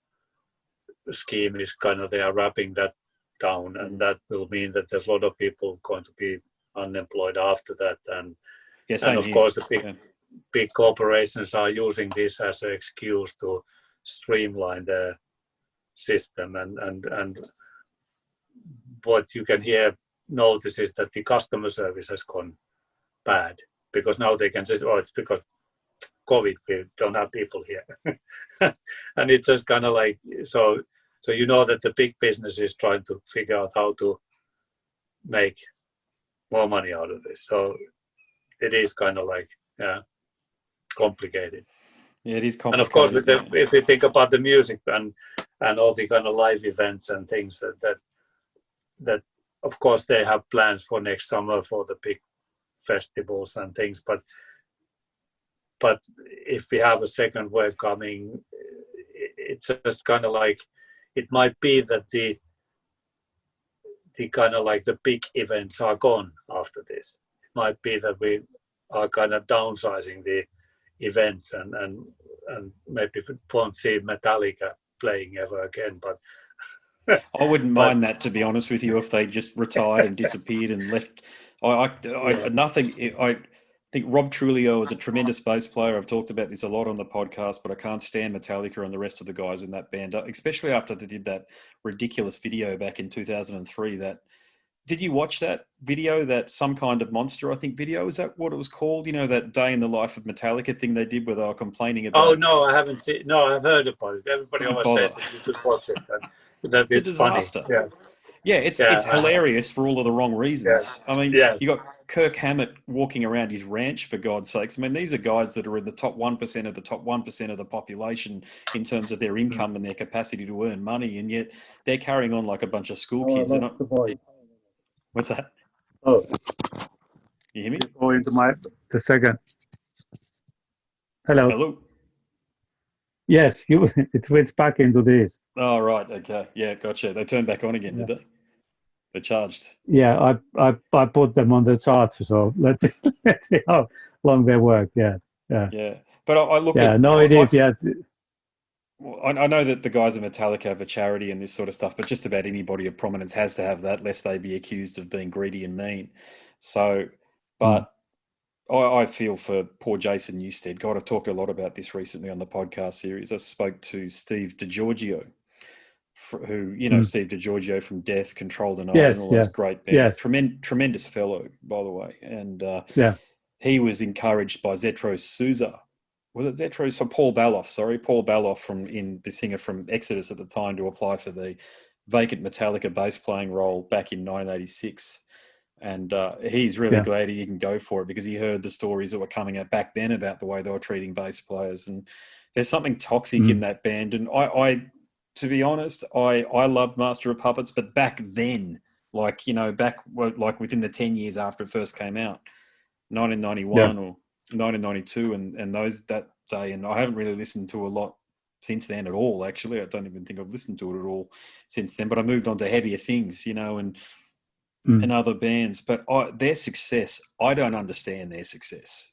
scheme is kind of, they are wrapping that down, and that will mean that there's a lot of people going to be unemployed after that, and of course the big corporations are using this as an excuse to streamline their system, and what you can here notice is that the customer service has gone bad, because now they can say, oh, it's because COVID, we don't have people here. And it's just kind of like, so you know that the big business is trying to figure out how to make more money out of this. So it is kind of like, complicated. Yeah, it is complicated. And of course, if we think about the music and all the kind of live events and things that of course they have plans for next summer for the big festivals and things, but if we have a second wave coming, it's just kind of like, it might be that the kind of like the big events are gone after this. It might be that we are kind of downsizing the events, and maybe we won't see Metallica playing ever again. But I wouldn't mind that, to be honest with you, if they just retired and disappeared and left. I think Rob Trujillo is a tremendous bass player. I've talked about this a lot on the podcast, but I can't stand Metallica and the rest of the guys in that band, especially after they did that ridiculous video back in 2003. Did you watch that video, that Some Kind of Monster, I think, video? Is that what it was called? You know, that Day in the Life of Metallica thing they did where they were complaining about... Oh, no, I haven't seen... No, I've heard about it. Everybody always says that you should watch it. That it's a disaster. Funny. Yeah, it's hilarious for all of the wrong reasons. Yeah. I mean, you got Kirk Hammett walking around his ranch, for God's sakes. I mean, these are guys that are in the top 1% of the top 1% of the population in terms of their income and their capacity to earn money, and yet they're carrying on like a bunch of school kids. What's that? Oh, you hear me? Go into the second. Hello. Yes, it switched back into this. Oh, right. Okay. Yeah, gotcha. They turned back on again, did they? They charged. Yeah, I put them on the charger, so let's see how long they work. Yeah. But I look at... it is. Yeah. I know that the guys at Metallica have a charity and this sort of stuff, but just about anybody of prominence has to have that, lest they be accused of being greedy and mean. So, but I feel for poor Jason Newsted. God, I've talked a lot about this recently on the podcast series. I spoke to Steve DiGiorgio, who, Steve DiGiorgio from Death, Control the Night, and all those great bands. Tremendous fellow, by the way. And he was encouraged by Zetro Souza. Was it Zetro? So Paul Baloff, the singer from Exodus at the time, to apply for the vacant Metallica bass playing role back in 1986. And he's really glad he didn't go for it, because he heard the stories that were coming out back then about the way they were treating bass players. And there's something toxic in that band. And I to be honest, I loved Master of Puppets, but back then, like within the 10 years after it first came out, 1991 or 1992 and that day, and I haven't really listened to a lot since then at all. Actually, I don't even think I've listened to it at all since then, but I moved on to heavier things, and other bands. But their success, I don't understand their success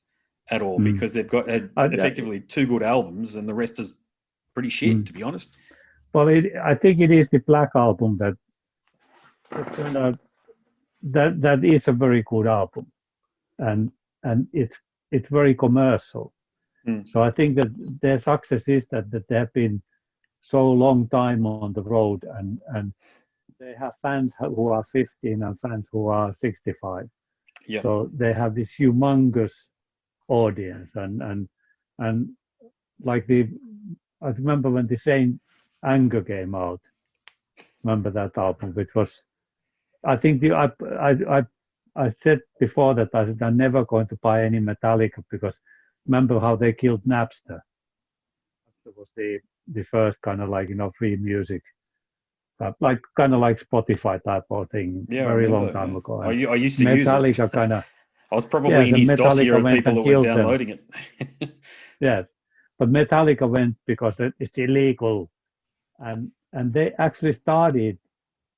at all, because they've got effectively 2 good albums and the rest is pretty shit, to be honest. Well, I think it is the Black Album that is a very good album, and it's very commercial. So I think that their success is that they have been so long time on the road, and they have fans who are 15 and fans who are 65. Yeah. So they have this humongous audience, and like I remember when the Saint Anger came out. Remember that album, which was, I think I said before that I said I'm never going to buy any Metallica because remember how they killed Napster. That was the first kind of like free music, like kind of like Spotify type of thing, Yeah, I very long remember. time Yeah. ago. I, And I used to use it. Metallica kind of I was probably yes, in and his dossier Metallica of went people and that were killed them. downloading it. Yes, but Metallica went because it's illegal, and they actually started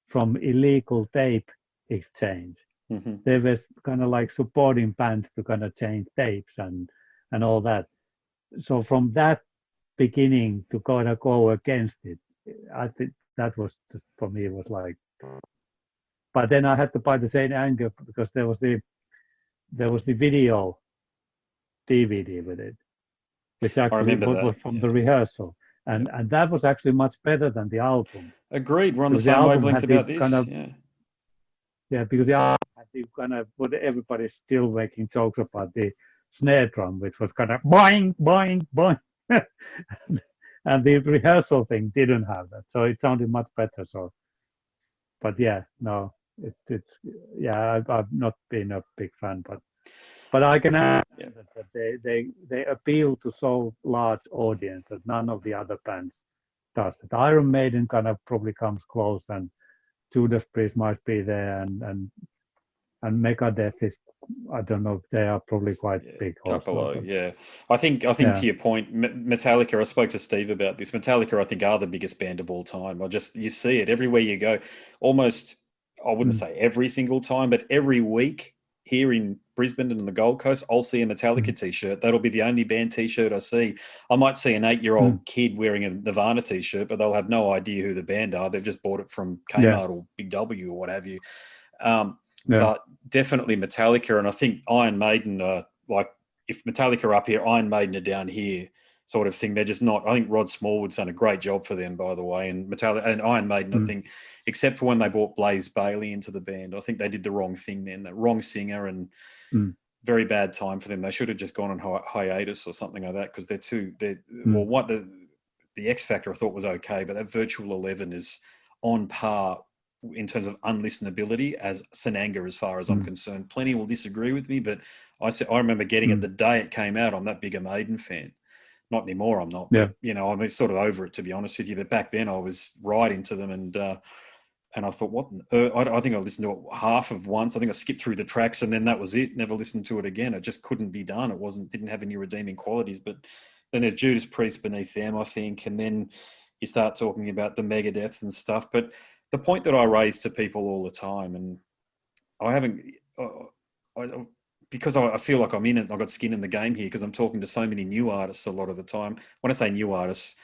from illegal tape exchange. Hmm. They were kind of like supporting bands to kind of change tapes and all that. So from that beginning to kind of go against it, I think that was just for me, it was like. But then I had to buy the same anger because there was the video DVD with it, which I actually remember was that. from Yeah. the rehearsal, Yeah. and that was actually much better than the album Agreed. We're on the because the same album wavelength had the about kind this. of Yeah. because the album had the kind of what everybody's still making jokes about the snare drum, which was kind of boing boing boing, and the rehearsal thing didn't have that, so it sounded much better. So, but yeah, no, it's yeah, I've not been a big fan, but I can Yeah. understand that they appeal to so large audience that none of the other bands does it. Iron Maiden kind of probably comes close, and Judas Priest might be there, and Megadeth is, I don't know, they are probably quite Yeah, big couple also. of But yeah. I think yeah, to your point, Metallica. I spoke to Steve about this. Metallica, I think, are the biggest band of all time. You see it everywhere you go. Almost, I wouldn't mm, say every single time, but every week here in Brisbane and on the Gold Coast, I'll see a mm, Metallica t-shirt. That'll be the only band t-shirt I see. I might see an mm, 8-year-old kid wearing a Nirvana t-shirt, but they'll have no idea who the band are. They've just bought it from yeah, Kmart or Big W or what have you. Um, yeah, but definitely Metallica, and I think Iron Maiden are like, if Metallica are up here, Iron Maiden are down here, sort of thing. They're just not. I think Rod Smallwood's done a great job for them, by the way, and Metallica and Iron Maiden. I mm, think, except for when they brought Blaze Bailey into the band, I think they did the wrong thing then. The wrong singer and mm, very bad time for them. They should have just gone on hiatus or something like that because they're too. They're well, mm, what the X Factor I thought was okay, but that Virtual 11 is on par in terms of unlistenability as Sananga, as far as I'm mm, concerned. Plenty will disagree with me, but I remember getting it mm, the day it came out. I'm that big a Maiden fan. Not anymore, I'm not, yeah, but I'm sort of over it, to be honest with you. But back then, I was right into them, and I thought, I think I listened to it half of once. I think I skipped through the tracks, and then that was it. Never listened to it again. It just couldn't be done. Didn't have any redeeming qualities. But then there's Judas Priest beneath them, I think, and then you start talking about the Megadeths and stuff. But the point that I raise to people all the time, and I haven't, I, because I feel like I'm in it. I've got skin in the game here because I'm talking to so many new artists a lot of the time. When I say new artists,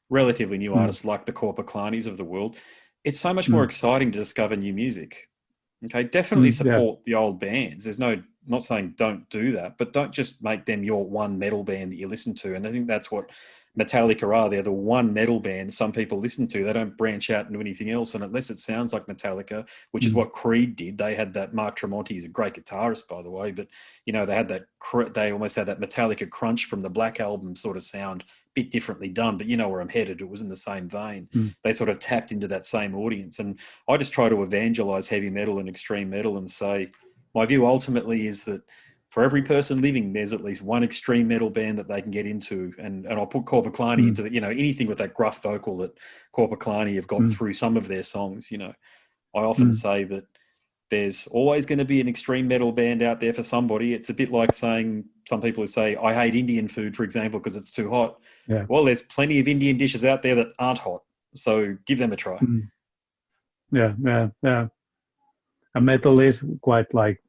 relatively new mm, artists like the Corpa Clanis of the world, it's so much more mm, exciting to discover new music. Okay, definitely yeah, support the old bands. There's no, not saying don't do that, but don't just make them your one metal band that you listen to. And I think that's what Metallica are. They're the one metal band some people listen to. They don't branch out into anything else. And unless it sounds like Metallica, which is mm, what Creed did, they had that. Mark Tremonti is a great guitarist, by the way, but they had that. They almost had that Metallica crunch from the Black Album sort of sound, bit differently done. But you know where I'm headed. It was in the same vein. mm, They sort of tapped into that same audience, and I just try to evangelize heavy metal and extreme metal and say, my view ultimately is that for every person living, there's at least one extreme metal band that they can get into. And I'll put Corpa Clani mm, into anything with that gruff vocal that Corpa Clani have got mm, through some of their songs. I often mm, say that there's always going to be an extreme metal band out there for somebody. It's a bit like saying, some people who say, I hate Indian food, for example, because it's too hot. yeah, Well, there's plenty of Indian dishes out there that aren't hot. So give them a try. mm, yeah, yeah, yeah. And metal is quite like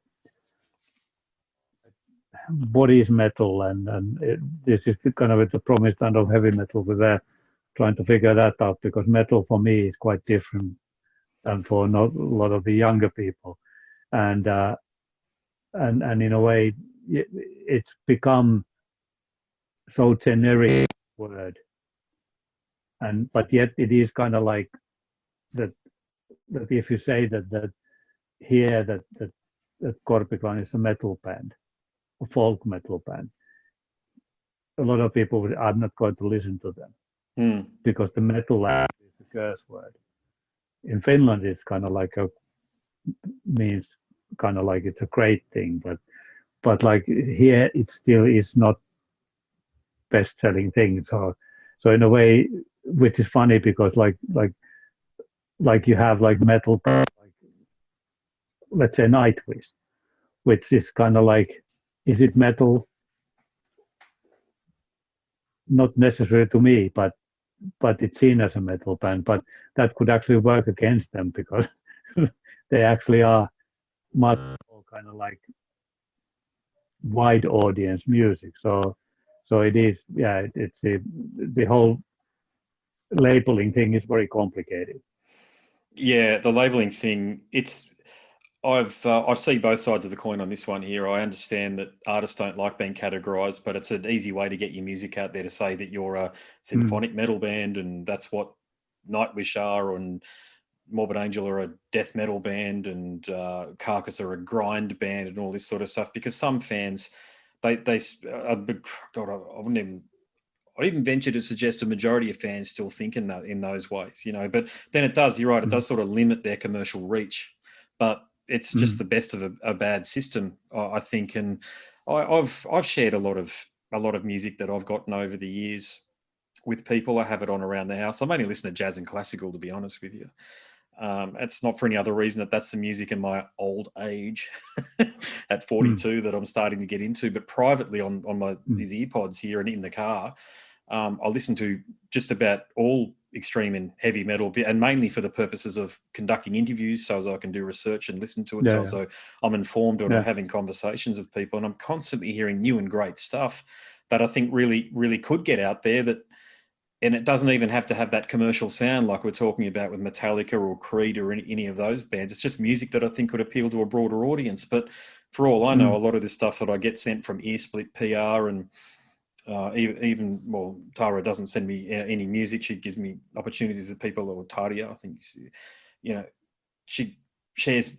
body is metal, and this is the kind of the promised land of heavy metal. With that, trying to figure that out because metal for me is quite different than for not a lot of the younger people, and and in a way, it's become so generic word, and but yet it is kind of like that. That if you say that here that that Korpiklan is a metal band, a folk metal band. A lot of people are not going to listen to them because the metal is a curse word. In Finland, it's kind of like means kind of like it's a great thing, but like here, it still is not best-selling thing. So in a way, which is funny because like you have like metal, like let's say Nightwish, which is kind of like, is it metal? Not necessary to me, but it's seen as a metal band. But that could actually work against them because they actually are much more kind of like wide audience music. So it is, yeah. It's the whole labeling thing is very complicated. Yeah, the labeling thing. I've seen both sides of the coin on this one here. I understand that artists don't like being categorized, but it's an easy way to get your music out there to say that you're a symphonic metal band, and that's what Nightwish are, and Morbid Angel are a death metal band, and Carcass are a grind band, and all this sort of stuff. Because some fans, God, I'd even venture to suggest a majority of fans still think in those ways, But then it does. You're right. It does sort of limit their commercial reach, but it's just the best of a bad system, I think. And I've shared a lot of music that I've gotten over the years with people. I have it on around the house. I'm only listening to jazz and classical, to be honest with you. It's not for any other reason that that's the music in my old age at 42 that I'm starting to get into. But privately on my these earpods here and in the car, I listen to just about all extreme and heavy metal, and mainly for the purposes of conducting interviews, so as I can do research and listen to it, so I'm informed or I'm having conversations with people, and I'm constantly hearing new and great stuff that I think really, really could get out there. And it doesn't even have to have that commercial sound like we're talking about with Metallica or Creed or any of those bands. It's just music that I think could appeal to a broader audience. But for all I know, a lot of this stuff that I get sent from Earsplit PR and well, Tara doesn't send me any music. She gives me opportunities that people, or Taria, I think, she shares,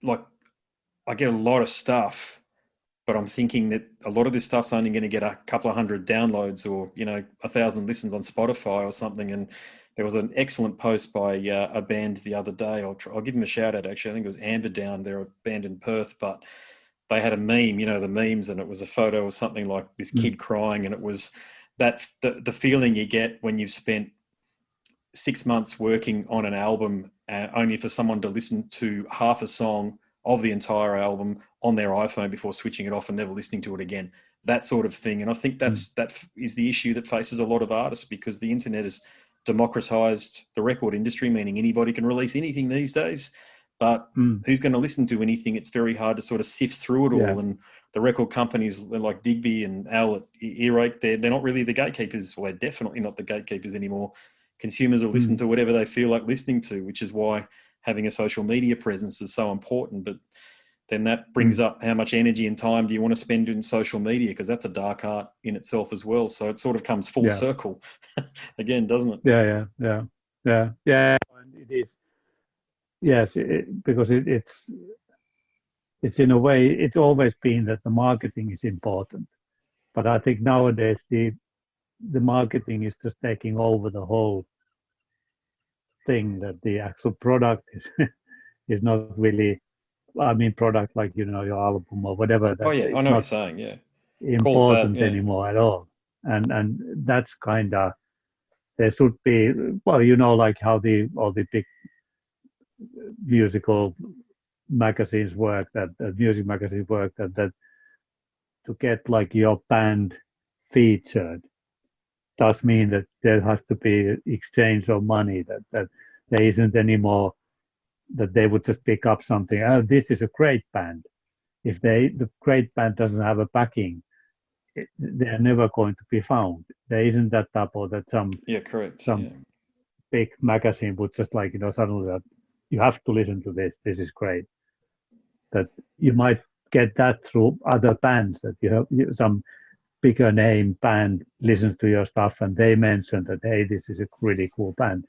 like, I get a lot of stuff, but I'm thinking that a lot of this stuff's only going to get a couple of hundred downloads or, 1,000 listens on Spotify or something. And there was an excellent post by a band the other day. I'll give them a shout out, actually. I think it was Amber Down. They're a band in Perth, but they had a meme, the memes, and it was a photo of something like this kid crying. And it was that the feeling you get when you've spent 6 months working on an album only for someone to listen to half a song of the entire album on their iPhone before switching it off and never listening to it again, that sort of thing. And I think that is the issue that faces a lot of artists, because the internet has democratized the record industry, meaning anybody can release anything these days. But who's going to listen to anything? It's very hard to sort of sift through it all. And the record companies like Digby and Al at Earache, they're not really the gatekeepers. Well, they're definitely not the gatekeepers anymore. Consumers will listen to whatever they feel like listening to, which is why having a social media presence is so important. But then that brings up how much energy and time do you want to spend in social media, because that's a dark art in itself as well. So it sort of comes full circle again, doesn't it? Yeah. And it is. Yes, because it's in a way, it's always been that the marketing is important, but I think nowadays the marketing is just taking over the whole thing, that the actual product is not really, I mean, product like, your album or whatever. That, I know what you're saying, yeah. Important anymore at all. And that's kind of, there should be, well, like how all the big musical magazines work, that music magazines work, that to get like your band featured does mean that there has to be exchange of money, that there isn't anymore that they would just pick up something. Oh, this is a great band. If the great band doesn't have a backing, they're never going to be found. There isn't that type of that some big magazine would just like, suddenly that you have to listen to this. This is great. That you might get that through other bands, that you have some bigger name band listens to your stuff and they mention that, hey, this is a really cool band.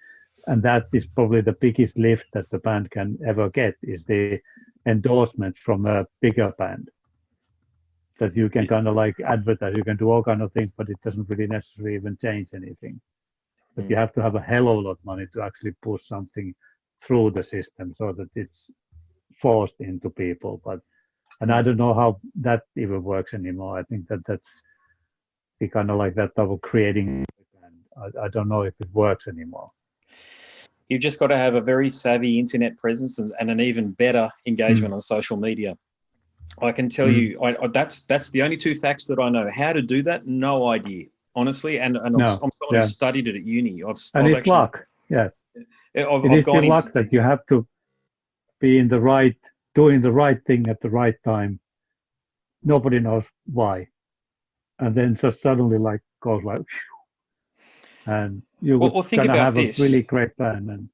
And that is probably the biggest lift that the band can ever get, is the endorsement from a bigger band that you can kind of like advertise. You can do all kind of things, but it doesn't really necessarily even change anything. But you have to have a hell of a lot of money to actually push something through the system so that it's forced into people. And I don't know how that even works anymore. I think that's the kind of like that type of creating, and I don't know if it works anymore. You've just got to have a very savvy internet presence and an even better engagement on social media. I can tell you, that's the only two facts that I know. How to do that, no idea, honestly. And I'm someone who studied it at uni. It's luck, yes. It is the luck that you have to be doing the right thing at the right time. Nobody knows why, and then just suddenly like goes like, and you would think about have this. A really great band.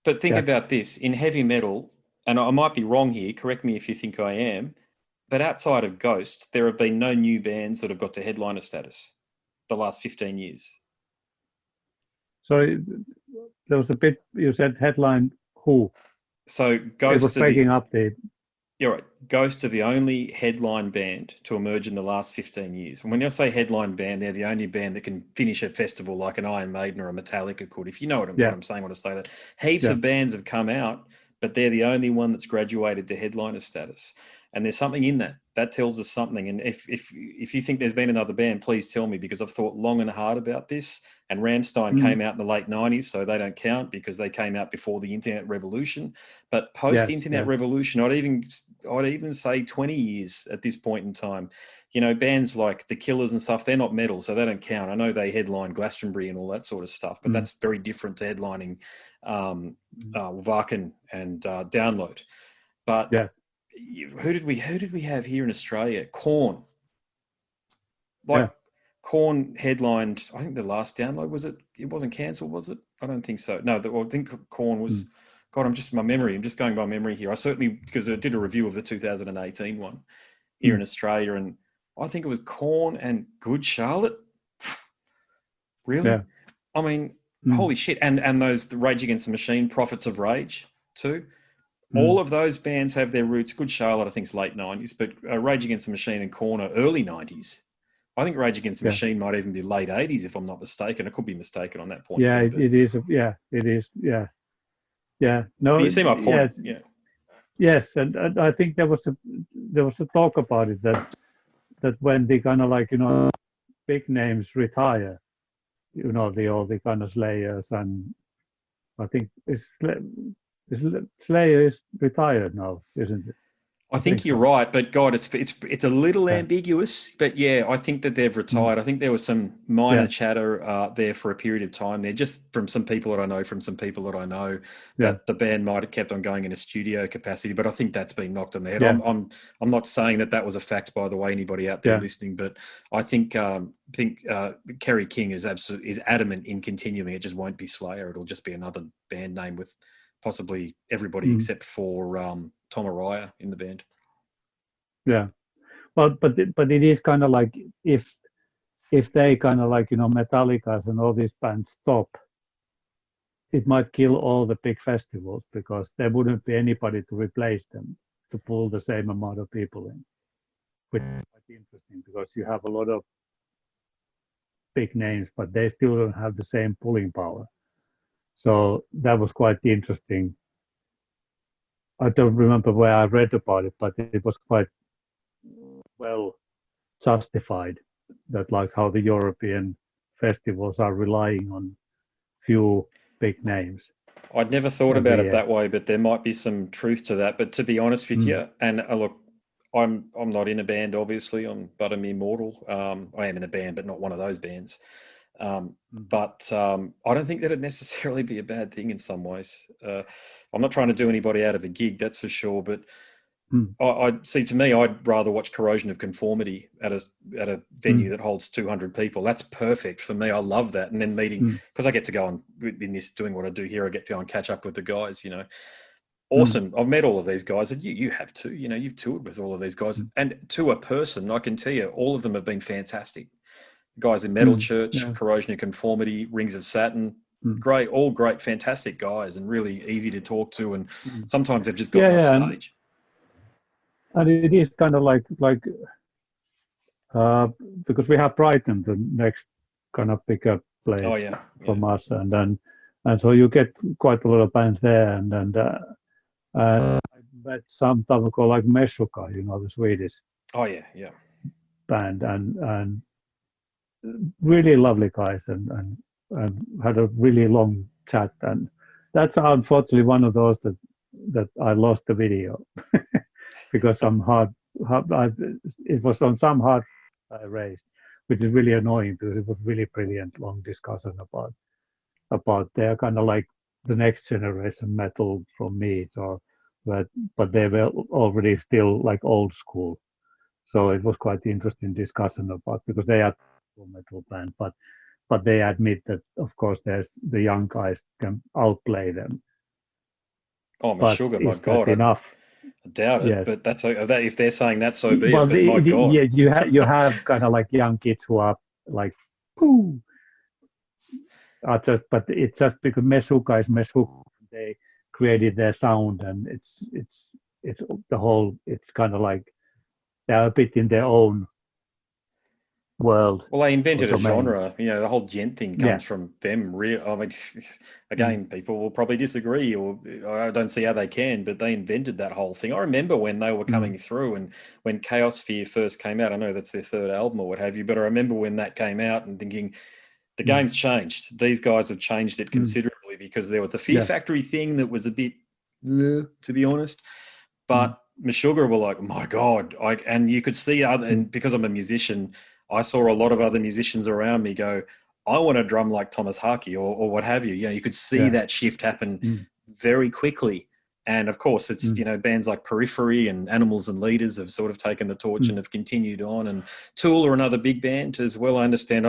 But think about this in heavy metal, and I might be wrong here. Correct me if you think I am. But outside of Ghost, there have been no new bands that have got to headliner status the last 15 years. So there was a bit, you said headline who? So Ghost it was breaking up the... You're right. Ghost are the only headline band to emerge in the last 15 years. And when I say headline band, they're the only band that can finish a festival like an Iron Maiden or a Metallica could, if you know what I'm saying when I say that. Heaps of bands have come out, but they're the only one that's graduated to headliner status. And there's something in that. That tells us something. And if you think there's been another band, please tell me, because I've thought long and hard about this. And Rammstein came out in the late 90s, so they don't count because they came out before the internet revolution. But post-internet revolution, I'd even say 20 years at this point in time. You know, bands like The Killers and stuff, they're not metal, so they don't count. I know they headline Glastonbury and all that sort of stuff, but that's very different to headlining Wacken and Download. But who did we have here in Australia? Korn. Korn headlined, I think the last Download, was it? It wasn't cancelled, was it? I don't think so. No, I think Korn was... God, I'm just going by memory here. I certainly, because I did a review of the 2018 one here in Australia, and I think it was Korn and Good Charlotte. Really? Yeah. I mean, holy shit. And the Rage Against the Machine, Prophets of Rage too. All of those bands have their roots. Good Charlotte, I think, is late 90s, but Rage Against the Machine and Korn are early 90s. I think Rage Against the Machine might even be late 80s, if I'm not mistaken. I could be mistaken on that point. Yeah, it is. Yeah, it is. Yeah. Yeah. No. But you see my point. Yes, and I think there was a talk about it that when the kind of like, you know, big names retire, you know, all the kind of Slayers, and I think Slayer is retired now, isn't it? I think you're right, but God, it's a little ambiguous. But yeah, I think that they've retired. I think there was some minor chatter there for a period of time there, just from some people that I know, that the band might have kept on going in a studio capacity. But I think that's been knocked on the head. I'm not saying that was a fact, by the way, anybody out there listening. But I think Kerry King is adamant in continuing. It just won't be Slayer. It'll just be another band name with possibly everybody except for Tom Araya in the band. Yeah, well, but it is kind of like if they kind of like, you know, Metallica and all these bands stop, it might kill all the big festivals because there wouldn't be anybody to replace them to pull the same amount of people in, which is quite interesting because you have a lot of big names, but they still don't have the same pulling power. So that was quite interesting. I don't remember where I read about it, but it was quite well justified that like how the European festivals are relying on few big names. I'd never thought about it that way, but there might be some truth to that. But to be honest with you, and look, I'm not in a band, obviously. I'm but a mere mortal. I am in a band, but not one of those bands. But I don't think that it'd necessarily be a bad thing in some ways. I'm not trying to do anybody out of a gig, that's for sure. But I see. To me, I'd rather watch Corrosion of Conformity at a venue that holds 200 people. That's perfect for me. I love that. And then meeting, because I get to go on in this doing what I do here. I get to go and catch up with the guys. You know, awesome. I've met all of these guys, and you have too. You know, you've toured with all of these guys, and to a person, I can tell you, all of them have been fantastic. Guys in Metal Church, Corrosion of Conformity, Rings of Saturn, all great, fantastic guys, and really easy to talk to. And sometimes they've just got off stage. and it is kind of like because we have Brighton, the next kind of bigger Oh place yeah, yeah. from us, and so you get quite a lot of bands there, and I met some time ago like Meshuka, the Swedish Oh yeah, yeah. band, and really lovely guys, and had a really long chat, and that's unfortunately one of those that I lost the video because it was on some hard I raised, which is really annoying because it was really brilliant long discussion about they're kind of like the next generation metal from me. So, but they were already still like old school. So it was quite interesting discussion about because they are a metal band, but they admit that of course there's the young guys can outplay them. Oh, my But sugar, my is that God, enough? I doubt it. Yes. But that's that. If they're saying that, so be it. Well, But my God, yeah, you have kind of like young kids who are like, pooh, but it's just because Meshuka is Meshuka. They created their sound, and it's the whole. It's kind of like they're a bit in their own world. well, they invented a Also, maybe, genre. The whole gent thing yeah, comes from them. Real, I mean, mm, again, people will probably disagree, or I don't see how they can, but they invented that whole thing. I remember when they were mm, coming through, and when Chaos Fear first came out. I know that's their third album or what have you, but I remember when that came out and thinking, the mm, game's changed. These guys have changed it mm, considerably because there was the Fear yeah, Factory thing that was a bit, to be honest. mm, But Meshuggah were like, my God, and you could see other, mm, and because I'm a musician, I saw a lot of other musicians around me go, I want to drum like Thomas Harkey or what have you. You could see yeah, that shift happen mm, very quickly. And of course, it's, mm, bands like Periphery and Animals and Leaders have sort of taken the torch mm, and have continued on. And Tool are another big band as well. I understand.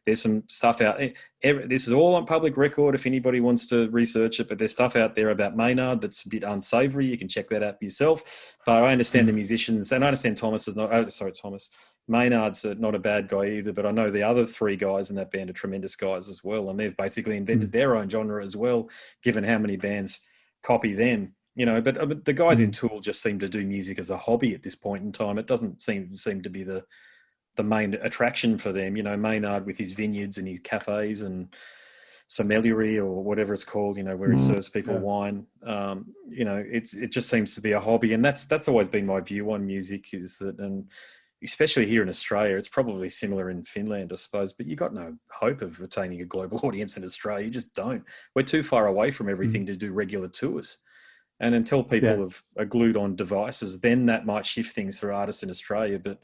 There's some stuff out there. This is all on public record if anybody wants to research it, but there's stuff out there about Maynard that's a bit unsavory. You can check that out for yourself. But I understand the mm, musicians, and I understand Thomas is not, oh, sorry, Thomas. Maynard's not a bad guy either, but I know the other three guys in that band are tremendous guys as well. And they've basically invented mm, their own genre as well, given how many bands copy them. But the guys in mm, Tool just seem to do music as a hobby at this point in time. It doesn't seem to be the main attraction for them. Maynard with his vineyards and his cafes and sommelier or whatever it's called, where he mm, serves people yeah, wine. It just seems to be a hobby, and that's always been my view on music is that, and especially here in Australia, it's probably similar in Finland, I suppose, but you got no hope of retaining a global audience in Australia. You just don't. We're too far away from mm, everything to do regular tours. And until yeah, people are glued on devices, then that might shift things for artists in Australia. But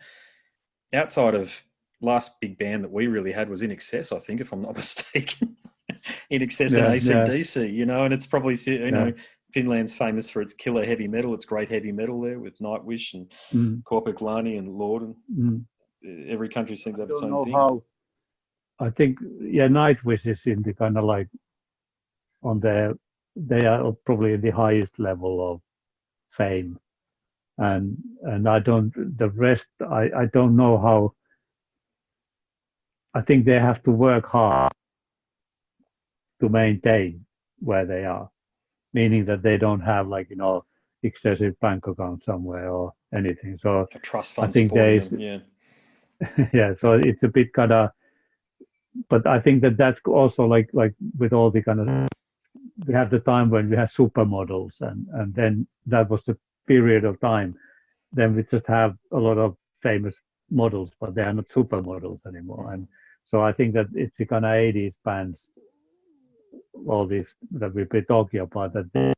outside of last big band that we really had was In Excess, I think, if I'm not mistaken. In Excess and yeah, yeah, AC/DC, and it's probably, yeah, Finland's famous for its killer heavy metal. It's great heavy metal there with Nightwish and mm, Korpiklani and Lord. And mm. every country seems I to have its don't own know thing. how. I think yeah, Nightwish is in the kind of like on the they are probably the highest level of fame, and I don't the rest. I don't know how. I think they have to work hard to maintain where they are, meaning that they don't have like excessive bank account somewhere or anything. So A trust I fund think there supporting is them, yeah. yeah. So it's a bit kind of, but I think that's also like with all the kind of we have the time when we had supermodels, and then that was the period of time. Then we just have a lot of famous models, but they are not supermodels anymore. Mm-hmm. And so I think that it's the kind of 80s bands, all these that we've been talking about, that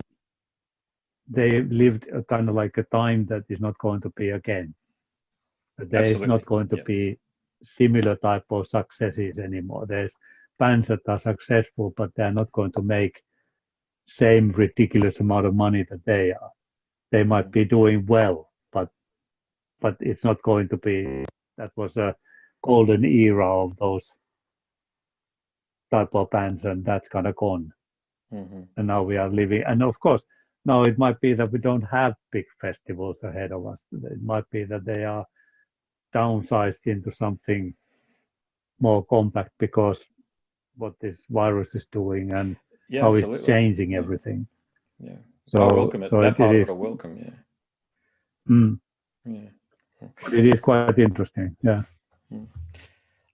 they lived a kind of like a time that is not going to be again. That there is not Absolutely, going to yeah. be similar type of successes anymore. There's bands that are successful, but they're not going to make same ridiculous amount of money that they are. They might Mm-hmm. be doing well, but it's not going to be. That was a golden era of those type of bands, and that's kind of gone. Mm-hmm. And now we are living, and of course, now it might be that we don't have big festivals ahead of us. It might be that they are downsized into something more compact because what this virus is doing and Yeah, how it's absolutely. changing Yeah, everything. yeah. I So, welcome it. so That it part of it is. I welcome, yeah. Mm. Yeah. But it is quite interesting. Yeah.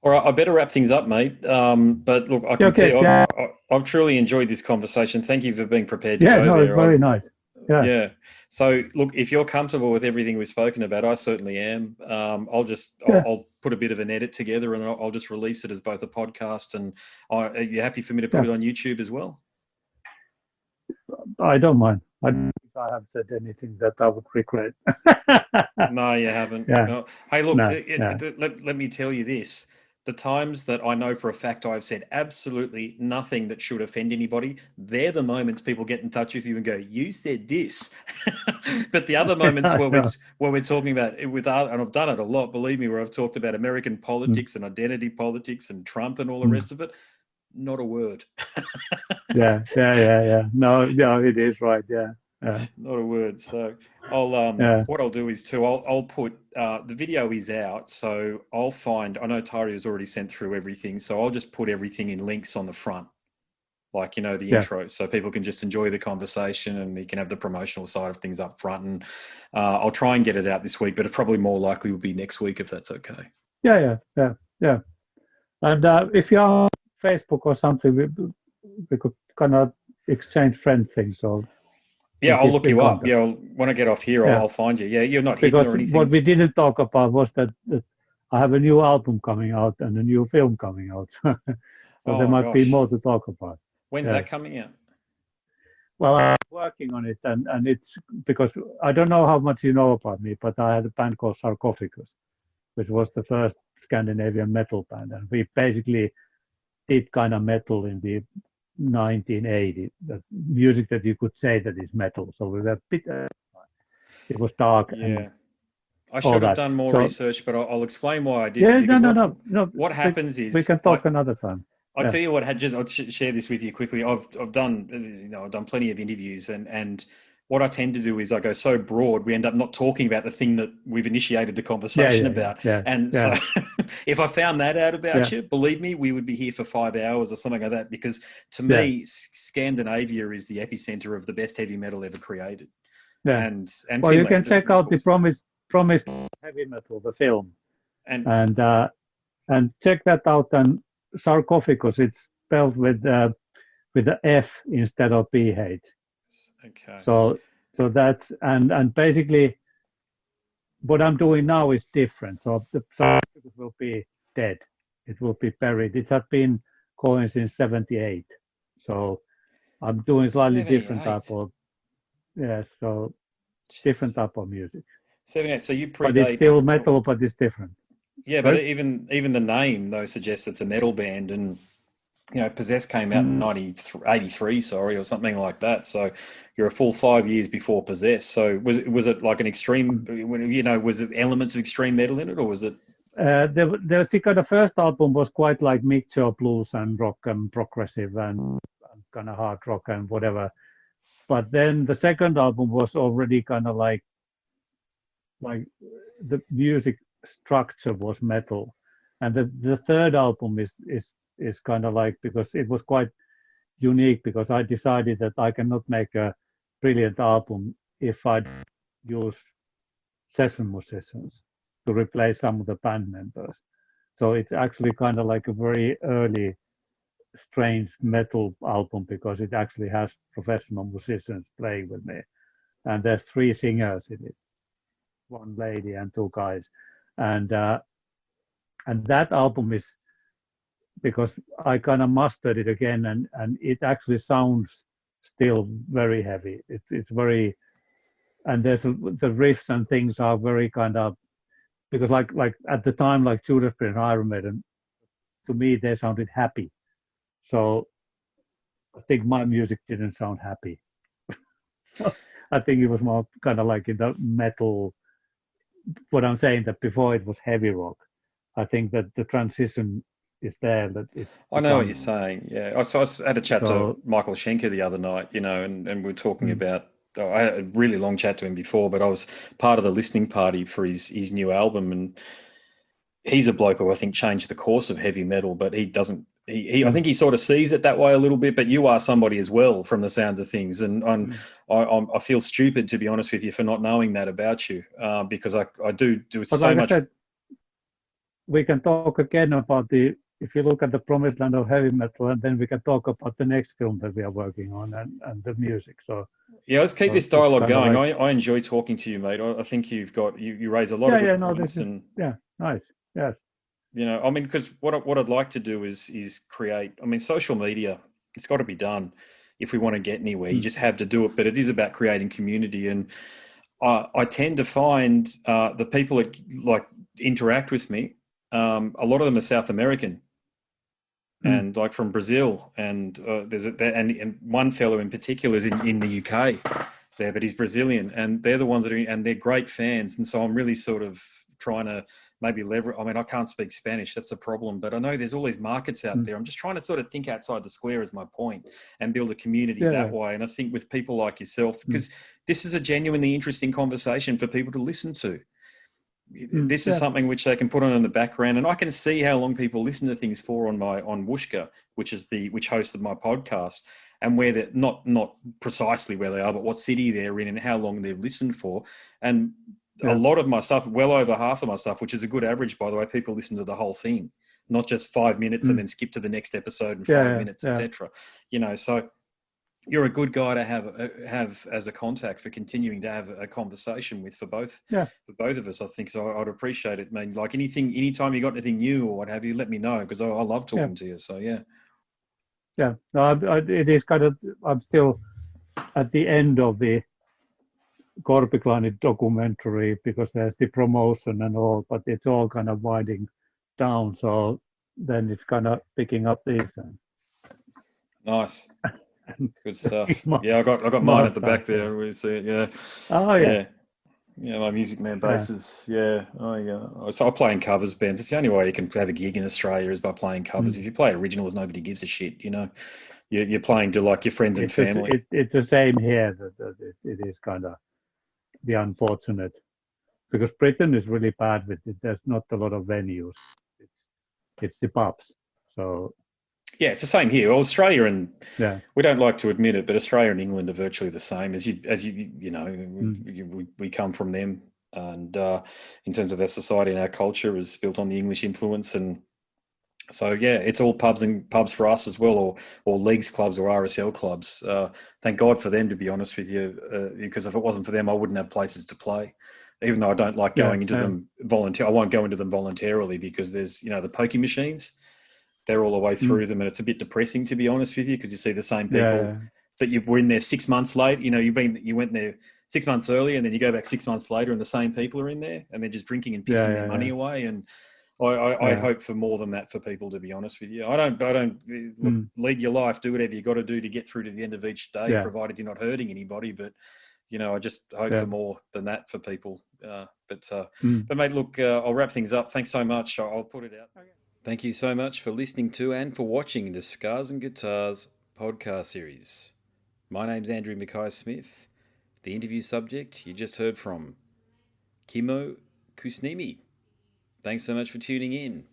All right, I better wrap things up, mate. But look, I can Okay. tell Yeah. I've truly enjoyed this conversation. Thank you for being prepared to Yeah. go No, it's there. very nice. Yeah. Yeah. So, look, if you're comfortable with everything we've spoken about, I certainly am. Yeah. I'll put a bit of an edit together, and I'll just release it as both a podcast. And are you happy for me to put Yeah. it on YouTube as well? I don't mind. I don't think I have said anything that I would regret. No, you haven't. Yeah. No. Hey, look, No. Yeah. let me tell you this. The times that I know for a fact I've said absolutely nothing that should offend anybody, they're the moments people get in touch with you and go, "You said this." But the other moments I know. where we're talking about it with other, and I've done it a lot, believe me, where I've talked about American Mm, politics and identity politics and Trump and all the mm. rest of it, not a word. Yeah. Yeah. Yeah. Yeah. No. No. It is right. Yeah. Yeah. Not a word. So I'll Yeah. what I'll do is too, I'll put the video is out, so I'll find, I know Tari has already sent through everything, so I'll just put everything in links on the front, like, you know, the Yeah. intro, so people can just enjoy the conversation and you can have the promotional side of things up front. And I'll try and get it out this week, but it probably more likely will be next week if that's okay. Yeah. Yeah. Yeah. Yeah. And if you're on Facebook or something, we could kind of exchange friend things or Yeah, I'll keep look in you up. contact. Yeah, when I get off here, Yeah. I'll find you. Yeah, you're not hidden Because or what anything. we didn't talk about was that I have a new album coming out and a new film coming out. So there Oh might be gosh, more to talk about. when's Yeah. that coming out? Well, I'm working on it, and it's because I don't know how much you know about me, but I had a band called Sarcophagus, which was the first Scandinavian metal band, and we basically did kind of metal in the 1980s, the music that you could say that is metal. So we were a bit, it was dark and Yeah. I all should have that. done more So research, but I'll explain why I didn't. yeah, no, Because no, no, no. what happens We is can talk another time. I'll Yeah, tell you what had just I'll share this with you quickly. I've done, you know, I've done plenty of interviews, and what I tend to do is I go so broad we end up not talking about the thing that we've initiated the yeah, conversation yeah, yeah, about. yeah, And so yeah, if I found that out about yeah, you, believe me, we would be here for 5 hours or something like that. Because to yeah, me, Scandinavia is the epicenter of the best heavy metal ever created, yeah. and Well, you can Finland, check of out the course, Promised Heavy Metal, the film, and and check that out. And Sarcophagus, it's spelled with the F instead of PH. okay, So that's and basically what I'm doing now is different. So the sarcophagus will be dead. It will be buried. It has been going since '78. So I'm doing slightly different type 78. of so different Jeez. type of music. 78. So you But it's predate. still metal, but it's different. Yeah, but Sorry? even the name though suggests it's a metal band, and you know, Possess came out in Mm, 83, sorry, or something like that. So you're a full 5 years before Possess. So was it like an extreme? You know, was it elements of extreme metal in it, or was it? the first album was quite like mixture of blues and rock and progressive and kind of hard rock and whatever. But then the second album was already kind of like the music structure was metal, and the third album is kind of like because it was quite unique because I decided that I cannot make a brilliant album if I use session musicians to replace some of the band members. So it's actually kind of like a very early strange metal album because it actually has professional musicians playing with me, and there's three singers in it, one lady and two guys, and that album is because I kind of mastered it again, and it actually sounds still very heavy. It's very and the riffs and things are very kind of because like at the time like Judas Priest and Iron Maiden, to me they sounded happy. So I think my music didn't sound happy. So I think it was more kind of like in the metal. What I'm saying that before it was heavy rock. I think that the transition is there that it's I know what you're become saying. Yeah, I had a chat to so. Michael Schenker the other night. You know, and we are talking Mm, about. Oh, I had a really long chat to him before, but I was part of the listening party for his new album, and he's a bloke who I think changed the course of heavy metal, but I think he sort of sees it that way a little bit, but you are somebody as well from the sounds of things. And I feel stupid, to be honest with you, for not knowing that about you, because I do But so like much. I said, we can talk again about if you look at the promised land of heavy metal, and then we can talk about the next film that we are working on and the music. So yeah, let's keep this it's dialogue kind of going. like, I enjoy talking to you, mate. I think you raise a lot of good points, and nice. Yes. you know, I mean, because what I'd like to do is create. I mean, social media. It's got to be done if we want to get anywhere. You just have to do it, but it is about creating community, and I tend to find the people that like interact with me. A lot of them are South American, and like from Brazil, and and one fellow in particular is in the UK there, but he's Brazilian, and they're the ones that are, and they're great fans, and so I'm really sort of trying to maybe leverage. I mean, I can't speak Spanish, that's a problem, but I know there's all these markets out there. I'm just trying to sort of think outside the square is my point, and build a community that way. And I think with people like yourself, because this is a genuinely interesting conversation for people to listen to. This is something which they can put on in the background, and I can see how long people listen to things for on Wooshka, which hosted my podcast, and where they're not precisely where they are, but what city they're in and how long they've listened for. And a lot of my stuff, well over half of my stuff, which is a good average, by the way, people listen to the whole thing, not just 5 minutes and then skip to the next episode in 5 minutes, etc. You know, so you're a good guy to have as a contact for continuing to have a conversation with for both of us, I think. So I'd appreciate it, man. Like anytime you got anything new or what have you, let me know, because I love talking to you. So no, it is kind of, I'm still at the end of the Korpiklani documentary, because there's the promotion and all, but it's all kind of winding down, so then it's kind of picking up these. Nice. Good stuff. Yeah, I got mine at the back there. We see it. Yeah. Oh yeah. Yeah, my Music Man basses. Yeah. So I play in covers bands. It's the only way you can have a gig in Australia is by playing covers. If you play originals, nobody gives a shit. You know, you're playing to like your friends and family. It's the same here. That it is kind of the unfortunate, because Britain is really bad with it. There's not a lot of venues. It's the pubs. So yeah, it's the same here. Well, Australia and we don't like to admit it, but Australia and England are virtually the same. As you know, we come from them, and in terms of our society and our culture is built on the English influence, and so yeah, it's all pubs for us as well, or leagues clubs or RSL clubs. Thank God for them, to be honest with you, because if it wasn't for them, I wouldn't have places to play. Even though I don't like going into them I won't go into them voluntarily, because there's the pokey machines. They're all the way through them, and it's a bit depressing, to be honest with you, because you see the same people that you were in there 6 months late. You know, you went there 6 months earlier, and then you go back 6 months later, and the same people are in there, and they're just drinking and pissing their money away. And I hope for more than that for people, to be honest with you. I don't look, lead your life, do whatever you got to do to get through to the end of each day, provided you're not hurting anybody. But I just hope for more than that for people. But mate, look, I'll wrap things up. Thanks so much. I'll put it out. Okay. Thank you so much for listening to and for watching the Scars and Guitars podcast series. My name's Andrew Mackay-Smith. The interview subject you just heard from Kimmo Kuusniemi. Thanks so much for tuning in.